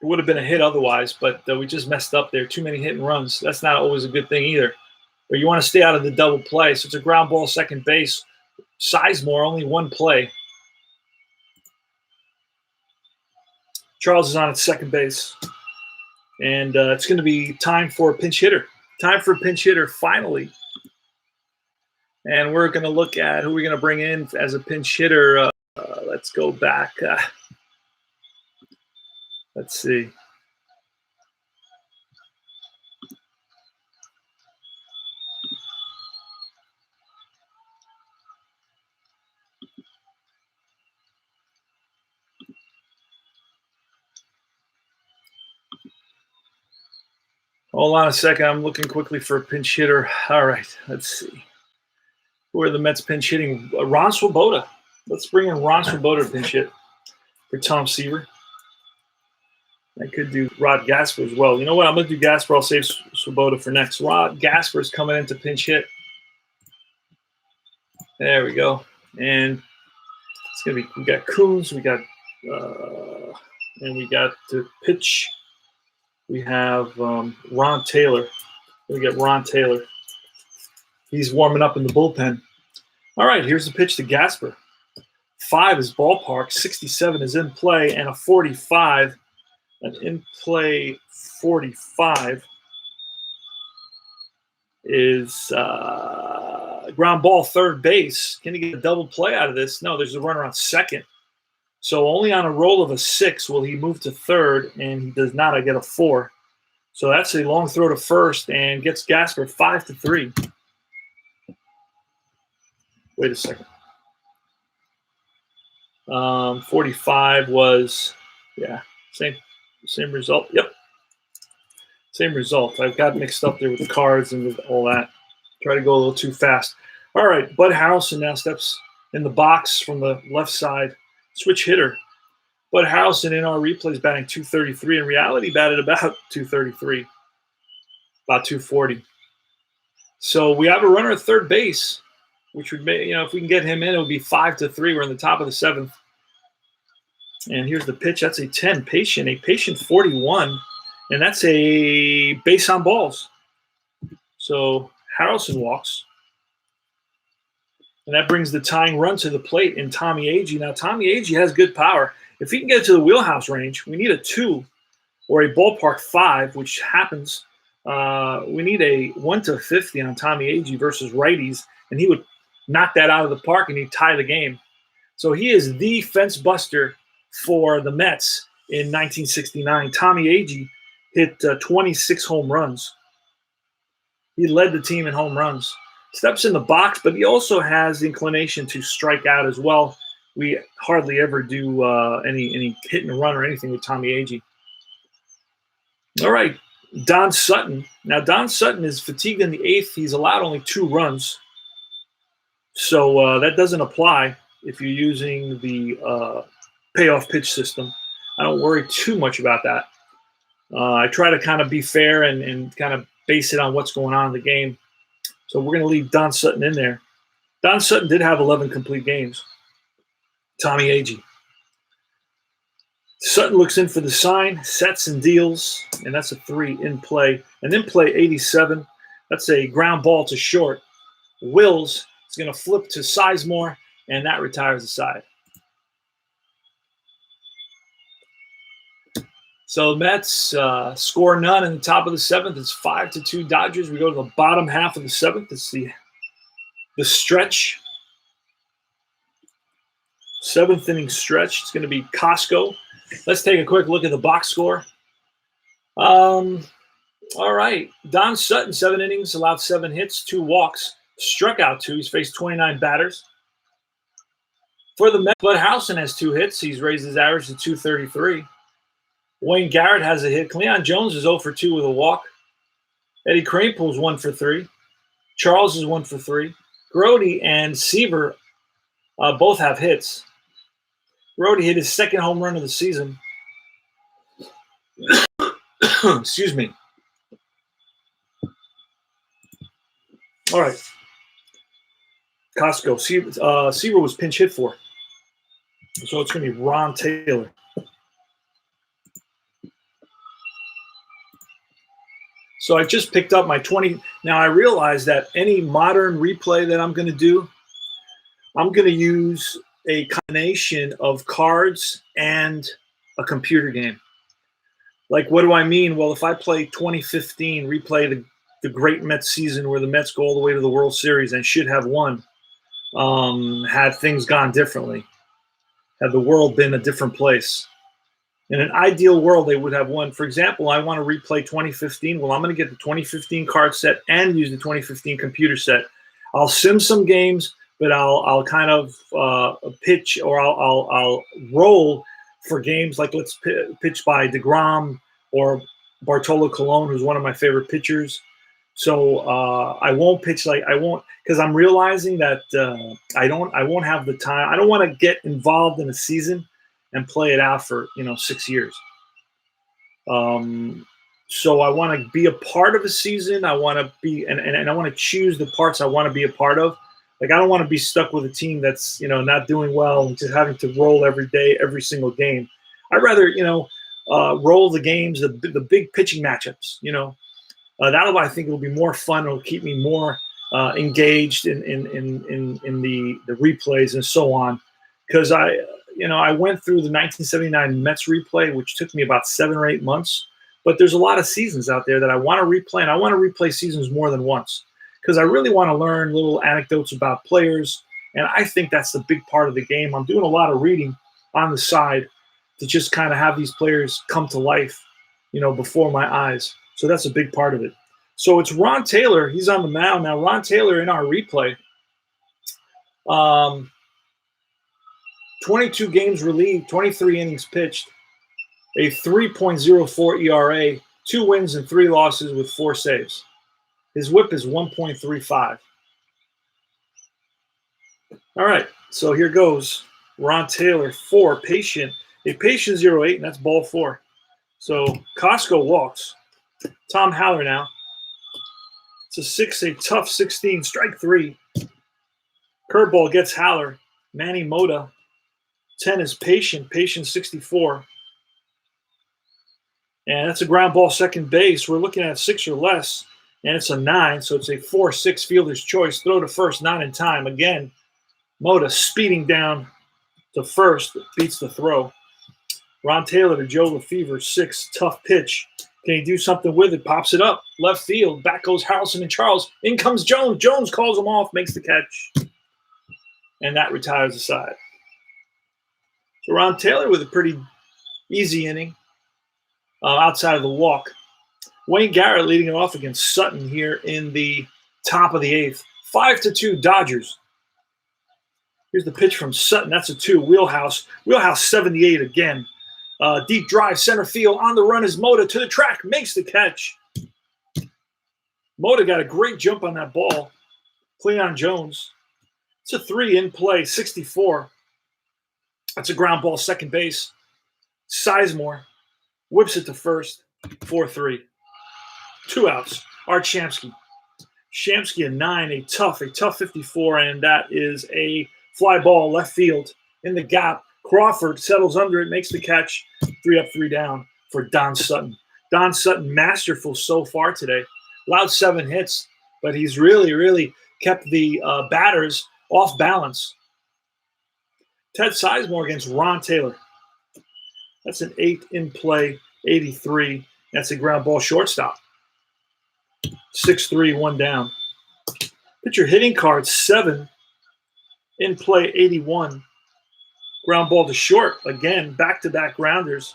Speaker 2: would have been a hit otherwise, but we just messed up there. Too many hit and runs. That's not always a good thing either. But you want to stay out of the double play. So it's a ground ball, second base. Sizemore, only one play. Charles is on at second base. And it's going to be time for a pinch hitter. Time for a pinch hitter, finally. And we're going to look at who we're going to bring in as a pinch hitter. Let's go back. Let's see. Hold on a second. I'm looking quickly for a pinch hitter. All right. Let's see. Who are the Mets pinch hitting? Ron Swoboda. Let's bring in Ron Swoboda to pinch hit for Tom Seaver. I could do Rod Gasper as well. You know what? I'm going to do Gasper. I'll save Swoboda for next. Rod Gasper is coming in to pinch hit. There we go. And it's going to be, we got Coons, and we got to pitch. We have Ron Taylor. We get Ron Taylor. He's warming up in the bullpen. All right, here's the pitch to Gasper. 5 is ballpark. 67 is in play, and a 45. An in-play 45 is ground ball, third base. Can he get a double play out of this? No, there's a runner on second. So only on a roll of a 6 will he move to third, and he does not. I get a 4. So that's a long throw to first and gets Gasper 5-3. Wait a second. 45 was, same result. Yep. Same result. I've got mixed up there with the cards and with all that. Try to go a little too fast. All right, Bud Harrelson now steps in the box from the left side. Switch hitter. Bud Harrelson in our replays batting 233. In reality, batted about 233, about 240. So we have a runner at third base, which would make, if we can get him in, it would be 5-3. We're in the top of the 7th. And here's the pitch. That's a 10, a patient 41. And that's a base on balls. So Harrelson walks. And that brings the tying run to the plate in Tommy Agee. Now, Tommy Agee has good power. If he can get to the wheelhouse range, we need a 2 or a ballpark 5, which happens. We need a 1-50 on Tommy Agee versus righties, and he would knock that out of the park and he'd tie the game. So he is the fence buster for the Mets in 1969. Tommy Agee hit 26 home runs. He led the team in home runs. Steps in the box, but he also has the inclination to strike out as well. We hardly ever do any hit and run or anything with Tommy Agee. All right, Don Sutton. Now, Don Sutton is fatigued in the 8th. He's allowed only 2 runs. So that doesn't apply if you're using the payoff pitch system. I don't worry too much about that. I try to kind of be fair and kind of base it on what's going on in the game. So we're going to leave Don Sutton in there. Don Sutton did have 11 complete games. Tommy Agee. Sutton looks in for the sign, sets and deals, and that's a 3 in play. And then play 87. That's a ground ball to short. Wills is going to flip to Sizemore, and that retires the side. So Mets score none in the top of the 7th. It's 5-2 Dodgers. We go to the bottom half of the 7th. It's the stretch. 7th inning stretch. It's going to be Costco. Let's take a quick look at the box score. All right. Don Sutton, 7 innings, allowed 7 hits, 2 walks, struck out 2. He's faced 29 batters. For the Mets, Bud Housen has 2 hits. He's raised his average to 233. Wayne Garrett has a hit. Cleon Jones is 0 for 2 with a walk. Eddie Kranepool's 1 for 3. Charles is 1 for 3. Grody and Seaver both have hits. Grody hit his 2nd home run of the season. Excuse me. All right. Costco. Seaver was pinch hit for. So it's going to be Ron Taylor. So I just picked up my 20. Now I realize that any modern replay that I'm going to do, I'm going to use a combination of cards and a computer game. Like, what do I mean? Well, if I play 2015, replay the great Mets season where the Mets go all the way to the World Series and should have won, had things gone differently, had the world been a different place. In an ideal world, they would have won. For example, I want to replay 2015. Well, I'm going to get the 2015 card set and use the 2015 computer set. I'll sim some games, but I'll kind of pitch, or I'll roll for games like let's pitch by DeGrom or Bartolo Colon, who's one of my favorite pitchers. So I won't pitch because I'm realizing that I won't have the time. I don't want to get involved in a season and play it out for 6 years. So I want to be a part of a season. I want to be and I want to choose the parts I want to be a part of. Like, I don't want to be stuck with a team that's not doing well and just having to roll every day, every single game. I'd rather roll the games, the big pitching matchups. That'll, I think, it'll be more fun. It'll keep me more engaged in the replays and so on, because I went through the 1979 Mets replay, which took me about 7 or 8 months. But there's a lot of seasons out there that I want to replay, and I want to replay seasons more than once because I really want to learn little anecdotes about players, and I think that's the big part of the game. I'm doing a lot of reading on the side to just kind of have these players come to life, before my eyes. So that's a big part of it. So it's Ron Taylor. He's on the mound now. Ron Taylor in our replay. 22 games relieved, 23 innings pitched, a 3.04 ERA, 2 wins and 3 losses with 4 saves. His whip is 1.35. All right, so here goes. Ron Taylor, 4, patient. A patient 0-8, and that's ball 4. So Costco walks. Tom Haller now. It's a 6, a tough 16, strike 3. Curveball gets Haller. Manny Mota. 10 is patient 64. And that's a ground ball second base. We're looking at 6 or less, and it's a 9, so it's a 4-6 fielder's choice. Throw to first, not in time. Again, Mota speeding down to first, beats the throw. Ron Taylor to Joe Lefevre, 6, tough pitch. Can he do something with it? Pops it up, left field. Back goes Harrelson and Charles. In comes Jones. Jones calls him off, makes the catch. And that retires the side. So Ron Taylor with a pretty easy inning outside of the walk. Wayne Garrett leading it off against Sutton here in the top of the 8th. 5-2 Dodgers. Here's the pitch from Sutton. That's a 2. Wheelhouse 78 again. Deep drive, center field. On the run is Mota to the track. Makes the catch. Mota got a great jump on that ball. Cleon Jones. It's a 3 in play, 64. That's a ground ball, second base. Sizemore whips it to first, 4-3. 2 outs. Art Shamsky. Shamsky a 9, a tough 54, and that is a fly ball left field in the gap. Crawford settles under it, makes the catch. 3 up, 3 down for Don Sutton. Don Sutton, masterful so far today. Allowed 7 hits, but he's really kept the batters off balance. Ted Sizemore against Ron Taylor. That's an 8 in play, 83. That's a ground ball shortstop. 6-3, 1 down. Pitcher hitting card, 7 in play, 81. Ground ball to short. Again, back-to-back grounders.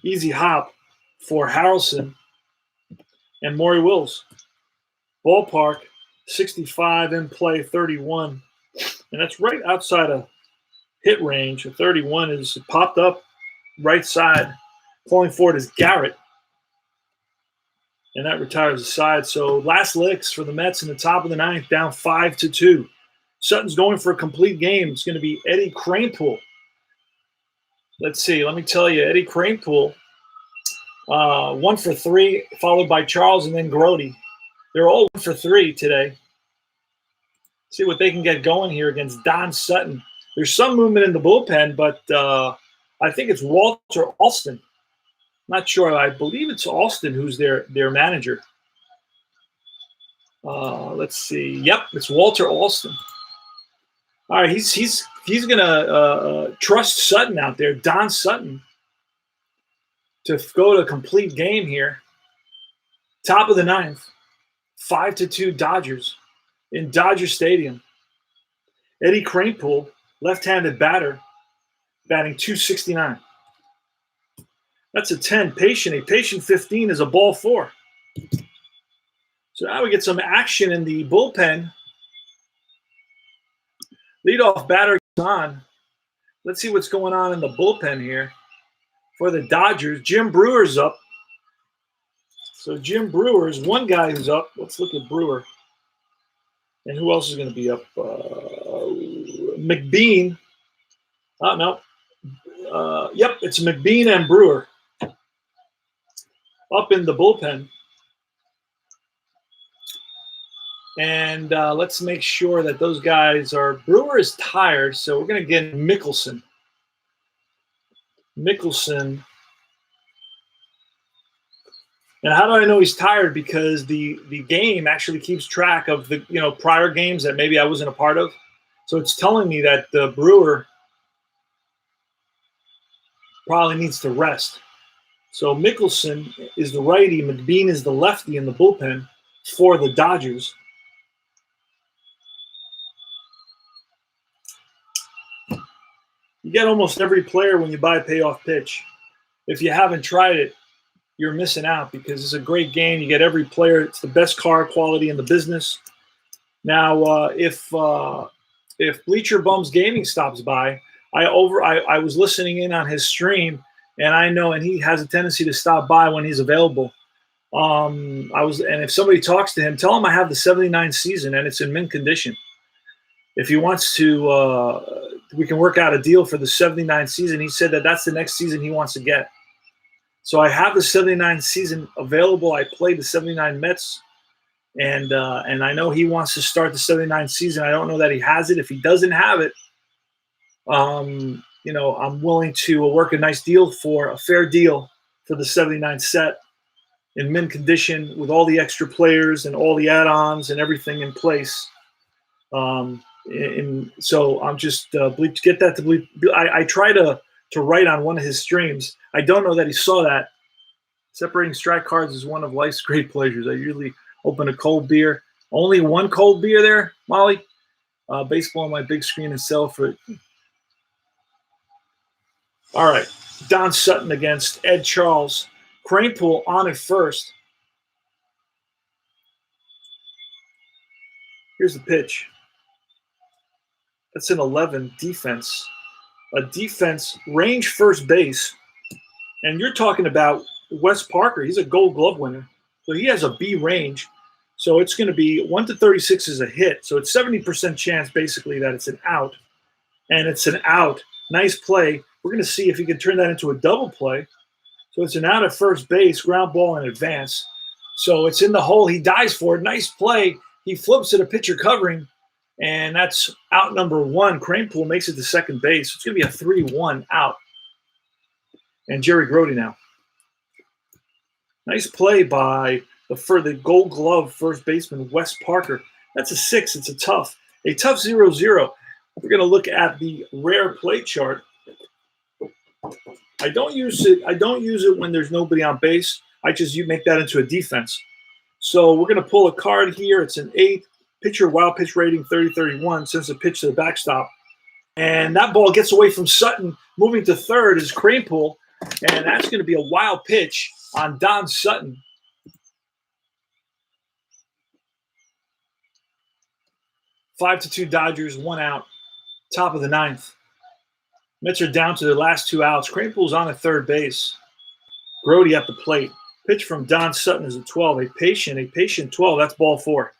Speaker 2: Easy hop for Harrelson and Maury Wills. Ballpark, 65 in play, 31. And that's right outside of hit range. A 31 is popped up right side. Calling for it is Garrett. And that retires the side. So last licks for the Mets in the top of the 9th, down 5-2. Sutton's going for a complete game. It's going to be Eddie Kranepool. Let's see. Let me tell you, Eddie Kranepool, 1 for 3, followed by Charles and then Grody. They're all 1 for 3 today. See what they can get going here against Don Sutton. There's some movement in the bullpen, but I think it's Walter Alston. Not sure. I believe it's Alston who's their manager. Let's see. Yep, it's Walter Alston. All right, he's gonna trust Sutton out there, Don Sutton, to go to a complete game here. Top of the 9th, 5-2 Dodgers in Dodger Stadium. Eddie Kranepool, left-handed batter, batting .269. That's a 10. Patient. A patient 15 is a ball 4. So now we get some action in the bullpen. Leadoff batter is on. Let's see what's going on in the bullpen here for the Dodgers. Jim Brewer's up. So Jim Brewer is one guy who's up. Let's look at Brewer. And who else is going to be up? McBean. Oh, no. Yep, it's McBean and Brewer up in the bullpen. And let's make sure that those guys are – Brewer is tired, so we're going to get Mickelson. And how do I know he's tired? Because the game actually keeps track of the prior games that maybe I wasn't a part of. So it's telling me that the Brewer probably needs to rest. So Mickelson is the righty, McBean is the lefty in the bullpen for the Dodgers. You get almost every player when you buy a payoff pitch. If you haven't tried it, you're missing out because it's a great game. You get every player. It's the best card quality in the business. Now, if Bleacher Bums Gaming stops by, I was listening in on his stream, and he has a tendency to stop by when he's available. And if somebody talks to him, tell him I have the 79 season and it's in mint condition. If he wants to, we can work out a deal for the 79 season. He said that that's the next season he wants to get. So I have the 79 season available. I played the 79 Mets, and I know he wants to start the 79 season. I don't know that he has it. If he doesn't have it, I'm willing to work a nice deal for a fair deal for the 79 set in mint condition with all the extra players and all the add-ons and everything in place. So I'm just get that to Bleach. I try to write on one of his streams. I don't know that he saw that. Separating strike cards is one of life's great pleasures. I usually open a cold beer. Only one cold beer there, Molly. Baseball on my big screen and sell for it. All right. Don Sutton against Ed Charles. Kranepool on at first. Here's the pitch. That's an 11 defense. A defense range first base. And you're talking about Wes Parker. He's a Gold Glove winner. So he has a B range. So it's going to be 1 to 36 is a hit. So it's 70% chance basically that it's an out. And it's an out. Nice play. We're going to see if he can turn that into a double play. So it's an out at first base, ground ball in advance. So it's in the hole. He dives for it. Nice play. He flips it, a pitcher covering. And that's out number 1. Cranepool makes it to second base. It's going to be a 3-1 out. And Jerry Grody now. Nice play by the Gold Glove first baseman, Wes Parker. That's a 6. It's a tough 0-0. We're going to look at the rare play chart. I don't use it when there's nobody on base. You make that into a defense. So we're going to pull a card here. It's an 8. Pitcher wild pitch rating 30-31, sends a pitch to the backstop. And that ball gets away from Sutton. Moving to third is Cranepool. And that's going to be a wild pitch on Don Sutton. Five to 2 Dodgers, 1 out. Top of the 9th. Mets are down to their last 2 outs. Cranepool's on at third base. Grody at the plate. Pitch from Don Sutton is a 12. A patient 12. That's ball 4.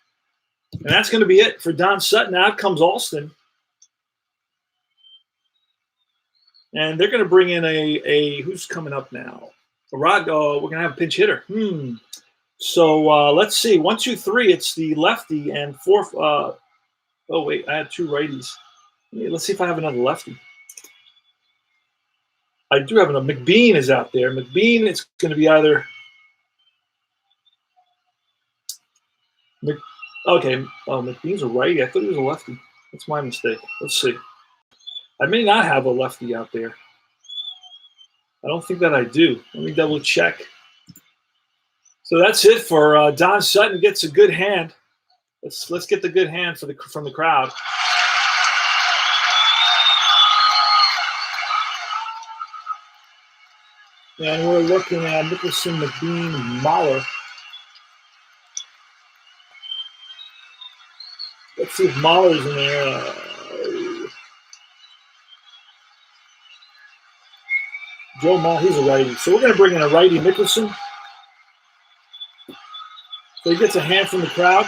Speaker 2: And that's going to be it for Don Sutton. Out comes Alston. And they're going to bring in a who's coming up now? We're going to have a pinch hitter. So let's see. 1, 2, 3. It's the lefty and 4. Oh, wait. I had 2 righties. Let's see if I have another lefty. I do have another. McBean is out there. McBean, it's going to be either. Okay. Oh, McBean's a righty. I thought he was a lefty. That's my mistake. Let's see. I may not have a lefty out there. I don't think that I do. Let me double check. So that's it for Don Sutton. Gets a good hand. Let's get the good hand from the crowd. And we're looking at Nicholson, McBean, Mahler. Let's see if Mahler's in there. Joe Mahler, he's a righty. So we're going to bring in a righty, Nicholson. So he gets a hand from the crowd.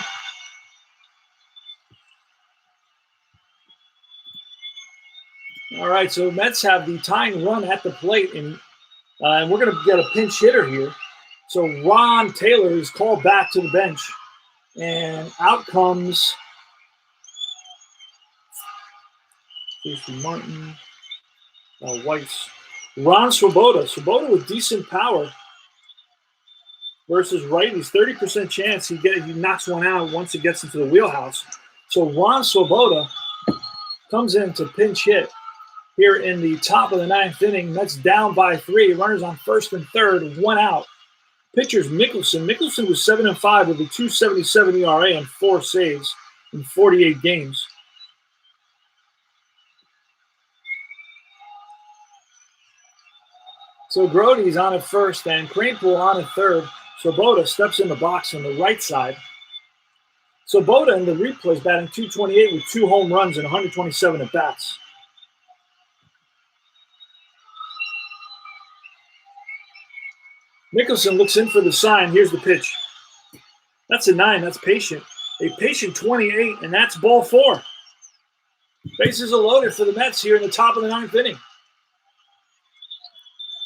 Speaker 2: All right, so Mets have the tying run at the plate, and we're going to get a pinch hitter here. So Ron Taylor is called back to the bench, and out comes Casey Martin, Weiss. Ron Swoboda. Swoboda with decent power versus righties. 30% chance he knocks one out once it gets into the wheelhouse. So Ron Swoboda comes in to pinch hit here in the top of the 9th inning. Mets down by 3. Runners on first and third, 1 out. Pitchers Mickelson. Mickelson was 7-5 with a 2.77 ERA and 4 saves in 48 games. So Grody's on at first and Cranepool on at third. Swoboda steps in the box on the right side. Swoboda in the replay is batting .228 with 2 home runs and 127 at bats. Mickelson looks in for the sign. Here's the pitch. That's a 9. That's patient. A patient 28, and that's ball 4. Bases are loaded for the Mets here in the top of the 9th inning.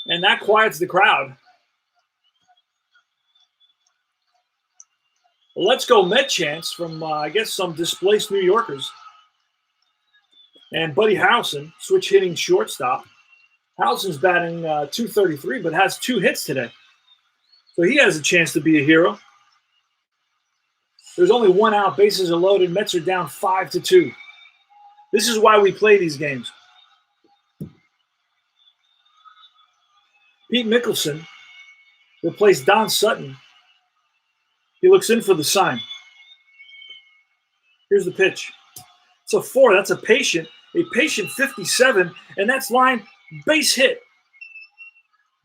Speaker 2: And that quiets the crowd. Well, let's go Met chants from, I guess, some displaced New Yorkers. And Buddy Harrelson, switch hitting shortstop. Harrelson's batting .233, but has 2 hits today. So he has a chance to be a hero. There's only 1 out. Bases are loaded. Mets are down 5-2. This is why we play these games. Pete Mickelson replaced Don Sutton. He looks in for the sign. Here's the pitch. It's a 4. That's a patient 57, and that's line base hit.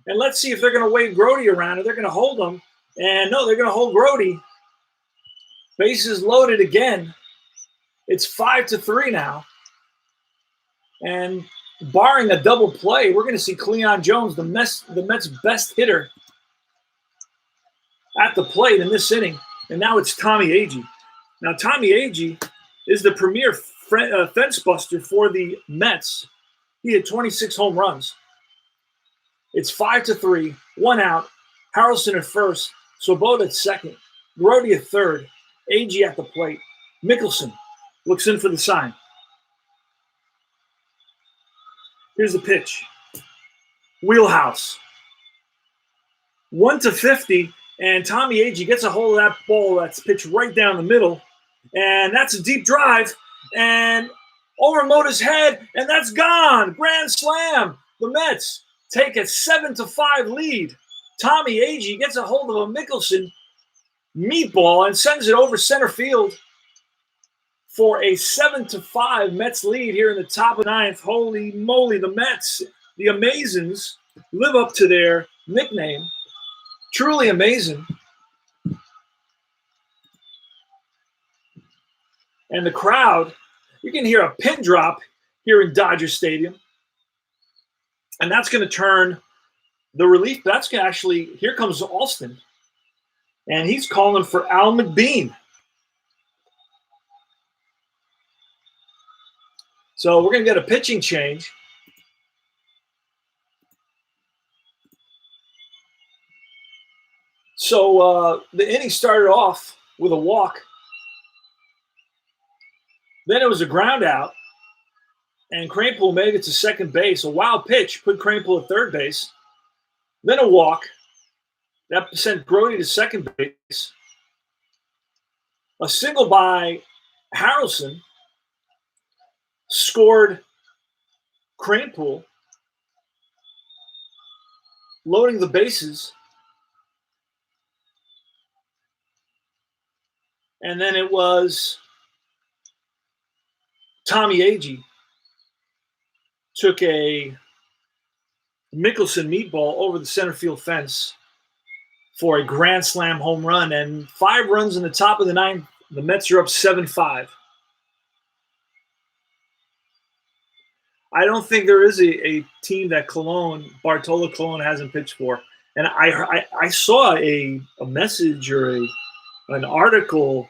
Speaker 2: And let's see if they're going to wave Grody around or they're going to hold him. And no, they're going to hold Grody. Bases loaded again. It's 5-3 now. And barring a double play, we're going to see Cleon Jones, the Mets' best hitter, at the plate in this inning. and now it's Tommy Agee. Now, Tommy Agee is the premier fence buster for the Mets. He had 26 home runs. It's 5-3, 1 out. Harrelson at first, Swoboda at second, Grote at third, Agee at the plate. Mickelson looks in for the sign. Here's the pitch. Wheelhouse. 1-50, and Tommy Agee gets a hold of that ball that's pitched right down the middle, and that's a deep drive, and over Mota's head, and that's gone. Grand slam. The Mets take a 7-5 lead. Tommy Agee gets a hold of a Mickelson meatball and sends it over center field for a 7-5 Mets lead here in the top of the ninth. Holy moly, the Mets, the Amazins, live up to their nickname. Truly amazing. And the crowd, you can hear a pin drop here in Dodger Stadium. And that's going to turn the relief. That's going to actually, here comes Alston. And he's calling for Al McBean. So we're going to get a pitching change. So the inning started off with a walk. Then it was a ground out. And Kranepool made it to second base. A wild pitch put Kranepool at third base. Then a walk. That sent Grote to second base. A single by Harrelson scored Kranepool, loading the bases. And then it was Tommy Agee took a Mickelson meatball over the center field fence for a grand slam home run, and 5 runs in the top of the ninth. The Mets are up 7-5. I don't think there is a team that Bartolo Colon hasn't pitched for. And I saw a message or an article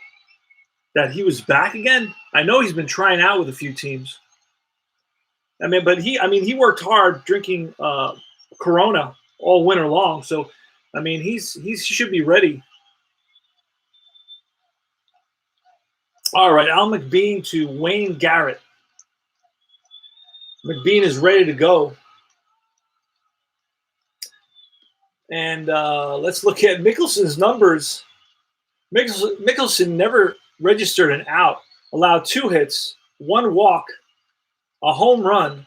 Speaker 2: that he was back again. I know he's been trying out with a few teams. But he worked hard drinking Corona all winter long. So, he should be ready. All right, Al McBean to Wayne Garrett. McBean is ready to go. And let's look at Mickelson's numbers. Mickelson never registered an out, allowed 2 hits, 1 walk, a home run,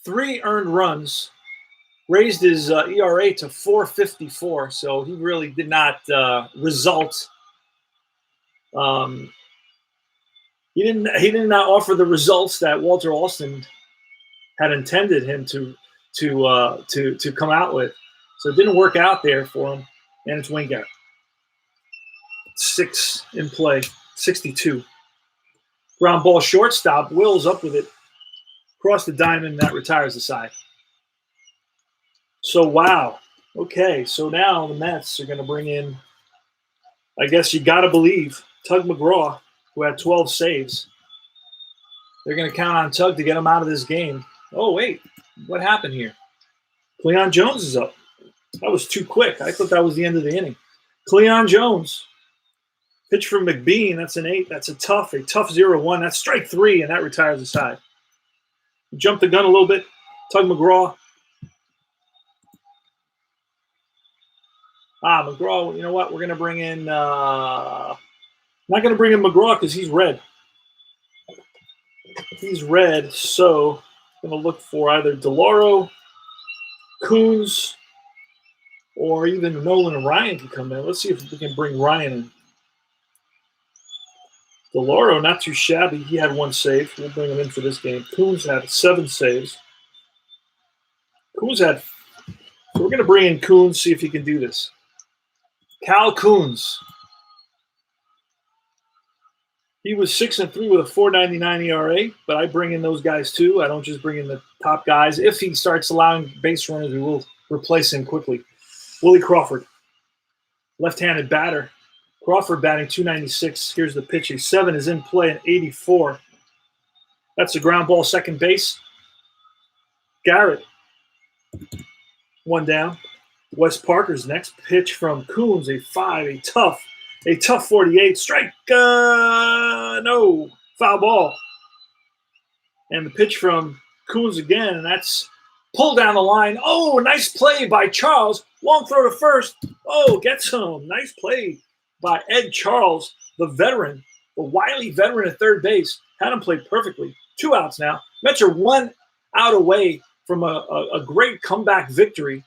Speaker 2: 3 earned runs, raised his ERA to 4.54. So he really did not result. He did not offer the results that Walter Alston had intended him to come out with. So it didn't work out there for him. And it's Wayne Garrett. 6 in play, 62. Ground ball shortstop, Will's up with it. Across the diamond, that retires the side. So, wow. Okay, so now the Mets are going to bring in, I guess you got to believe, Tug McGraw, who had 12 saves. They're going to count on Tug to get him out of this game. Oh, wait. What happened here? Cleon Jones is up. That was too quick. I thought that was the end of the inning. Cleon Jones. Pitch from McBean. That's an 8. That's a tough 0-1. That's strike 3, and that retires the side. Jump the gun a little bit. Tug McGraw. McGraw, you know what? We're going to bring in not going to bring in McGraw because he's red. He's red, so I'm going to look for either DeLauro, Coons, or even Nolan and Ryan can come in. Let's see if we can bring Ryan in. DeLauro, not too shabby. He had 1 save. We'll bring him in for this game. Coons had 7 saves. So we're going to bring in Coons, see if he can do this. Cal Coons. He was 6-3 with a 4.99 ERA, but I bring in those guys too. I don't just bring in the top guys. If he starts allowing base runners, we will replace him quickly. Willie Crawford, left-handed batter. Crawford batting 296. Here's the pitch. A 7 is in play, an 84. That's a ground ball, second base. Garrett, one down. Wes Parker's next. Pitch from Coons, a 5, a tough 48. Strike, no, foul ball. And the pitch from Coons again, and that's pulled down the line. Oh, nice play by Charles. Long throw to first. Oh, gets him. Nice play by Ed Charles, the veteran, the wily veteran at third base. Had him play perfectly. 2 outs now. Mets are 1 out away from a great comeback victory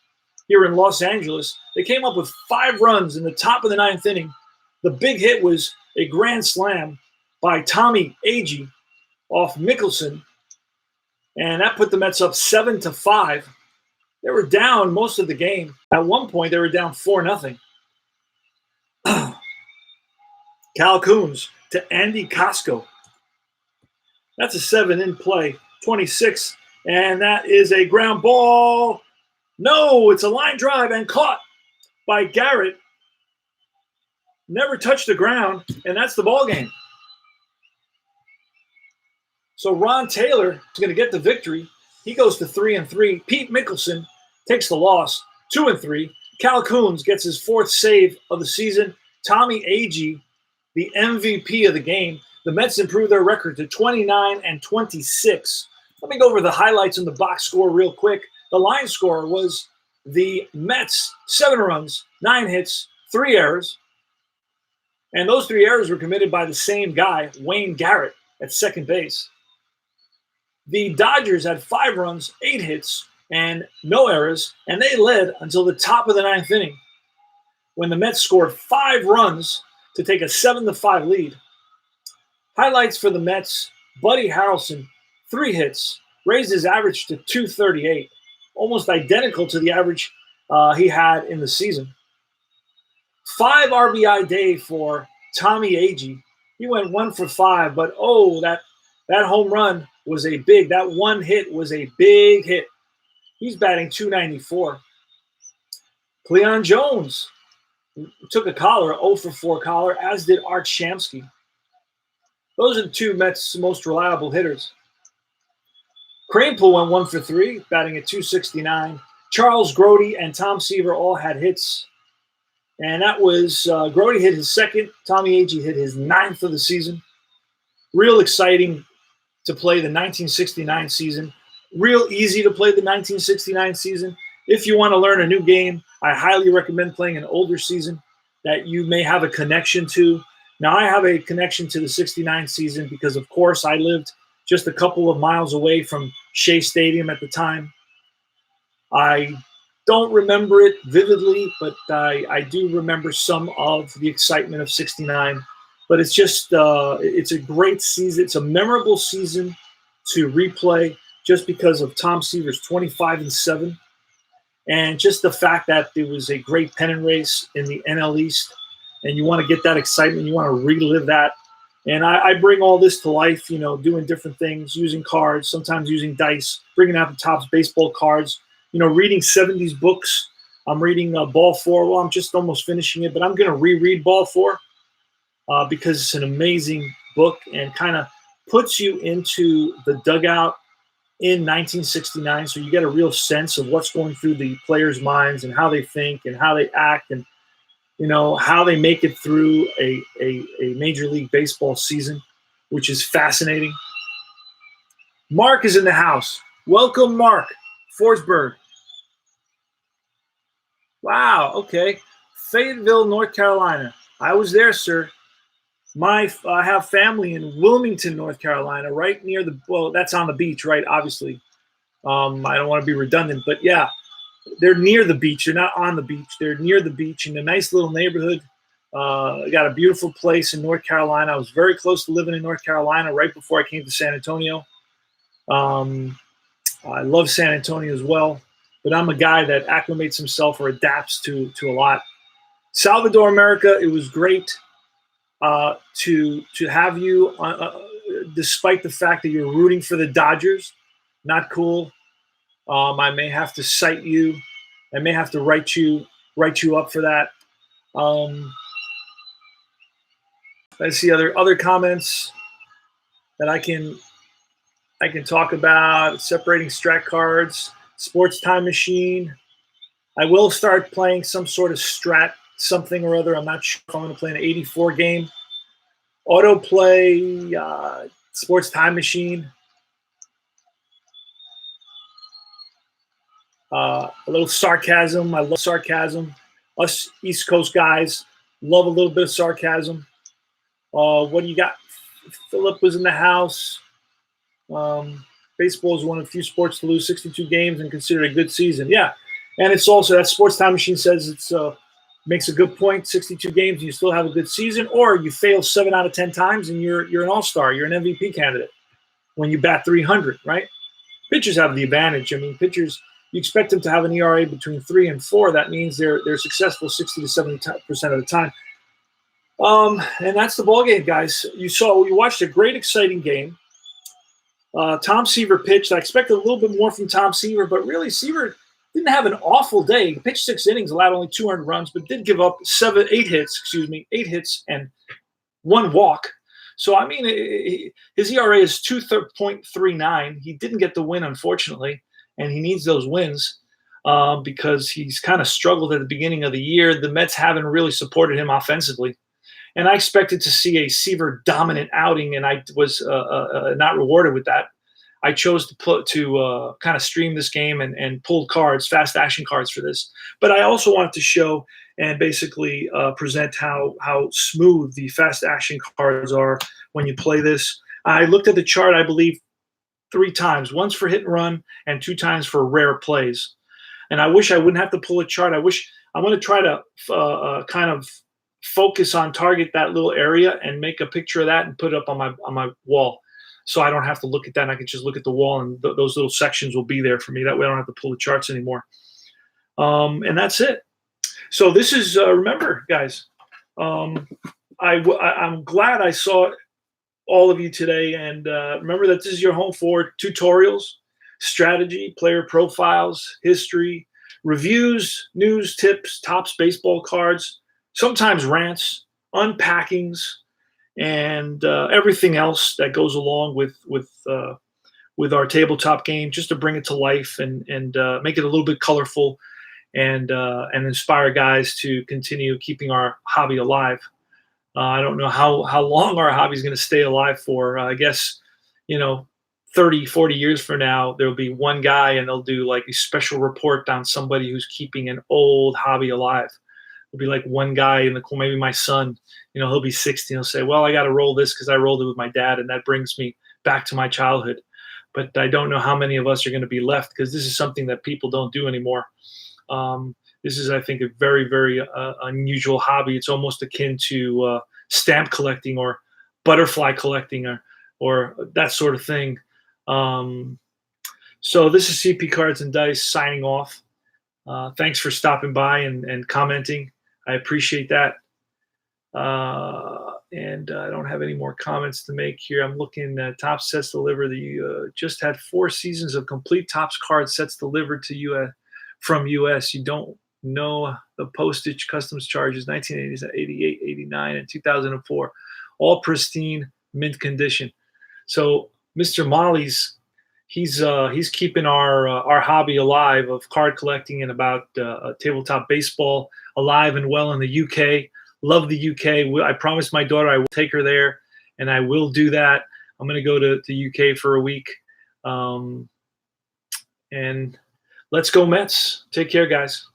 Speaker 2: here in Los Angeles. They came up with 5 runs in the top of the 9th inning. The big hit was a grand slam by Tommy Agee off Mickelson. And that put the Mets up 7-5. They were down most of the game. At one point, they were down 4-0. Cal Coons to Andy Costco. That's a 7 in play, 26. And that is a ground ball. No, it's a line drive and caught by Garrett. Never touched the ground, and that's the ball game. So Ron Taylor is going to get the victory. He goes to 3-3. Pete Mickelson takes the loss, 2-3. Cal Coons gets his 4th save of the season. Tommy Agee, the MVP of the game. The Mets improve their record to 29-26. Let me go over the highlights in the box score real quick. The line score was the Mets, 7 runs, 9 hits, 3 errors. And those 3 errors were committed by the same guy, Wayne Garrett, at second base. The Dodgers had 5 runs, 8 hits, and no errors, and they led until the top of the 9th inning when the Mets scored 5 runs to take a 7-5 lead. Highlights for the Mets: Buddy Harrelson, 3 hits, raised his average to 238, almost identical to the average he had in the season. 5 RBI day for Tommy Agee. He went 1 for 5, but that home run was that one hit was a big hit. He's batting 294. Cleon Jones took a collar, 0 for 4 collar, as did Art Shamsky. Those are the 2 Mets' most reliable hitters. Kranepool went 1 for 3, batting at 269. Charles Grody and Tom Seaver all had hits. And that was, Grody hit his 2nd, Tommy Agee hit his 9th of the season. Real exciting to play the 1969 season. Real easy to play the 1969 season. If you want to learn a new game, I highly recommend playing an older season that you may have a connection to. Now, I have a connection to the 69 season because, of course, I lived just a couple of miles away from Shea Stadium at the time. I don't remember it vividly, but I do remember some of the excitement of 69. But it's just, it's a great season. It's a memorable season to replay just because of Tom Seaver's 25-7. And just the fact that there was a great pennant race in the NL East. And you want to get that excitement. You want to relive that. And I bring all this to life, doing different things, using cards, sometimes using dice, bringing out the Topps baseball cards, reading 70s books. I'm reading Ball 4. Well, I'm just almost finishing it, but I'm going to reread Ball 4 because it's an amazing book and kind of puts you into the dugout in 1969. So you get a real sense of what's going through the players' minds and how they think and how they act and how they make it through a Major League Baseball season, which is fascinating. Mark is in the house. Welcome, Mark Forsberg. Wow, okay. Fayetteville, North Carolina. I was there, sir. I have family in Wilmington, North Carolina, right near that's on the beach, right, obviously. I don't want to be redundant, but yeah. They're near the beach. They're not on the beach. They're near the beach in a nice little neighborhood. Got a beautiful place in North Carolina. I was very close to living in North Carolina right before I came to San Antonio. I love San Antonio as well, but I'm a guy that acclimates himself or adapts to a lot. Salvador, America, it was great to have you, despite the fact that you're rooting for the Dodgers. Not cool. I may have to cite you. I may have to write you up for that. Let's see other comments that I can talk about. Separating strat cards, sports time machine. I will start playing some sort of strat something or other. I'm not sure if I'm going to play an 84 game. Autoplay, sports time machine. A little sarcasm. I love sarcasm. Us East Coast guys love a little bit of sarcasm. What do you got? Philip was in the house. Baseball is one of the few sports to lose 62 games and consider a good season. Yeah, and it's also that sports time machine says it's makes a good point. 62 games, and you still have a good season, or you fail 7 out of 10 times, and you're an all-star. You're an MVP candidate when you bat 300, right? Pitchers have the advantage. I mean, pitchers, you expect them to have an ERA between 3 and 4. That means they're successful 60 to 70% of the time. And that's the ball game, guys. You watched a great, exciting game. Tom Seaver pitched. I expected a little bit more from Tom Seaver, but really Seaver didn't have an awful day. He pitched 6 innings, allowed only 200 runs, but did give up 8 hits and 1 walk. So, I mean, his ERA is 2.39. He didn't get the win, unfortunately, and he needs those wins because he's kind of struggled at the beginning of the year. The Mets haven't really supported him offensively. And I expected to see a Seaver dominant outing, and I was not rewarded with that. I chose to kind of stream this game and pulled cards, fast action cards for this. But I also wanted to show and basically present how smooth the fast action cards are when you play this. I looked at the chart, I believe, 3 times. Once for hit and run and 2 times for rare plays. And I wish I wouldn't have to pull a chart. I'm going to try to kind of focus on target that little area and make a picture of that and put it up on my wall, so I don't have to look at that. And I can just look at the wall, and those little sections will be there for me. That way I don't have to pull the charts anymore. And that's it. So this is remember, guys. I'm glad I saw all of you today, and remember that this is your home for tutorials, strategy, player profiles, history, reviews, news, tips, tops, baseball cards. Sometimes rants, unpackings, and everything else that goes along with our tabletop game, just to bring it to life and make it a little bit colorful and inspire guys to continue keeping our hobby alive. I don't know how long our hobby is going to stay alive for. I guess 30, 40 years from now, there'll be one guy and they'll do like a special report on somebody who's keeping an old hobby alive. It'll be like one guy in the corner, maybe my son, he'll be 60 and he'll say, well, I got to roll this because I rolled it with my dad, and that brings me back to my childhood. But I don't know how many of us are going to be left, because this is something that people don't do anymore. This is, I think, a very, very unusual hobby. It's almost akin to stamp collecting or butterfly collecting or that sort of thing. So this is CP Cards and Dice signing off. Thanks for stopping by and commenting. I appreciate that. And I don't have any more comments to make here. I'm looking at Topps Sets Delivered. You just had 4 seasons of complete Topps card sets delivered to you from US. You don't know the postage customs charges, 1988, 89, and 2004. All pristine, mint condition. So Mr. Molly's, he's keeping our hobby alive of card collecting and about tabletop baseball alive and well in the UK. Love the UK. I promised my daughter I will take her there, and I will do that. I'm going to go to the UK for a week. And let's go Mets. Take care, guys.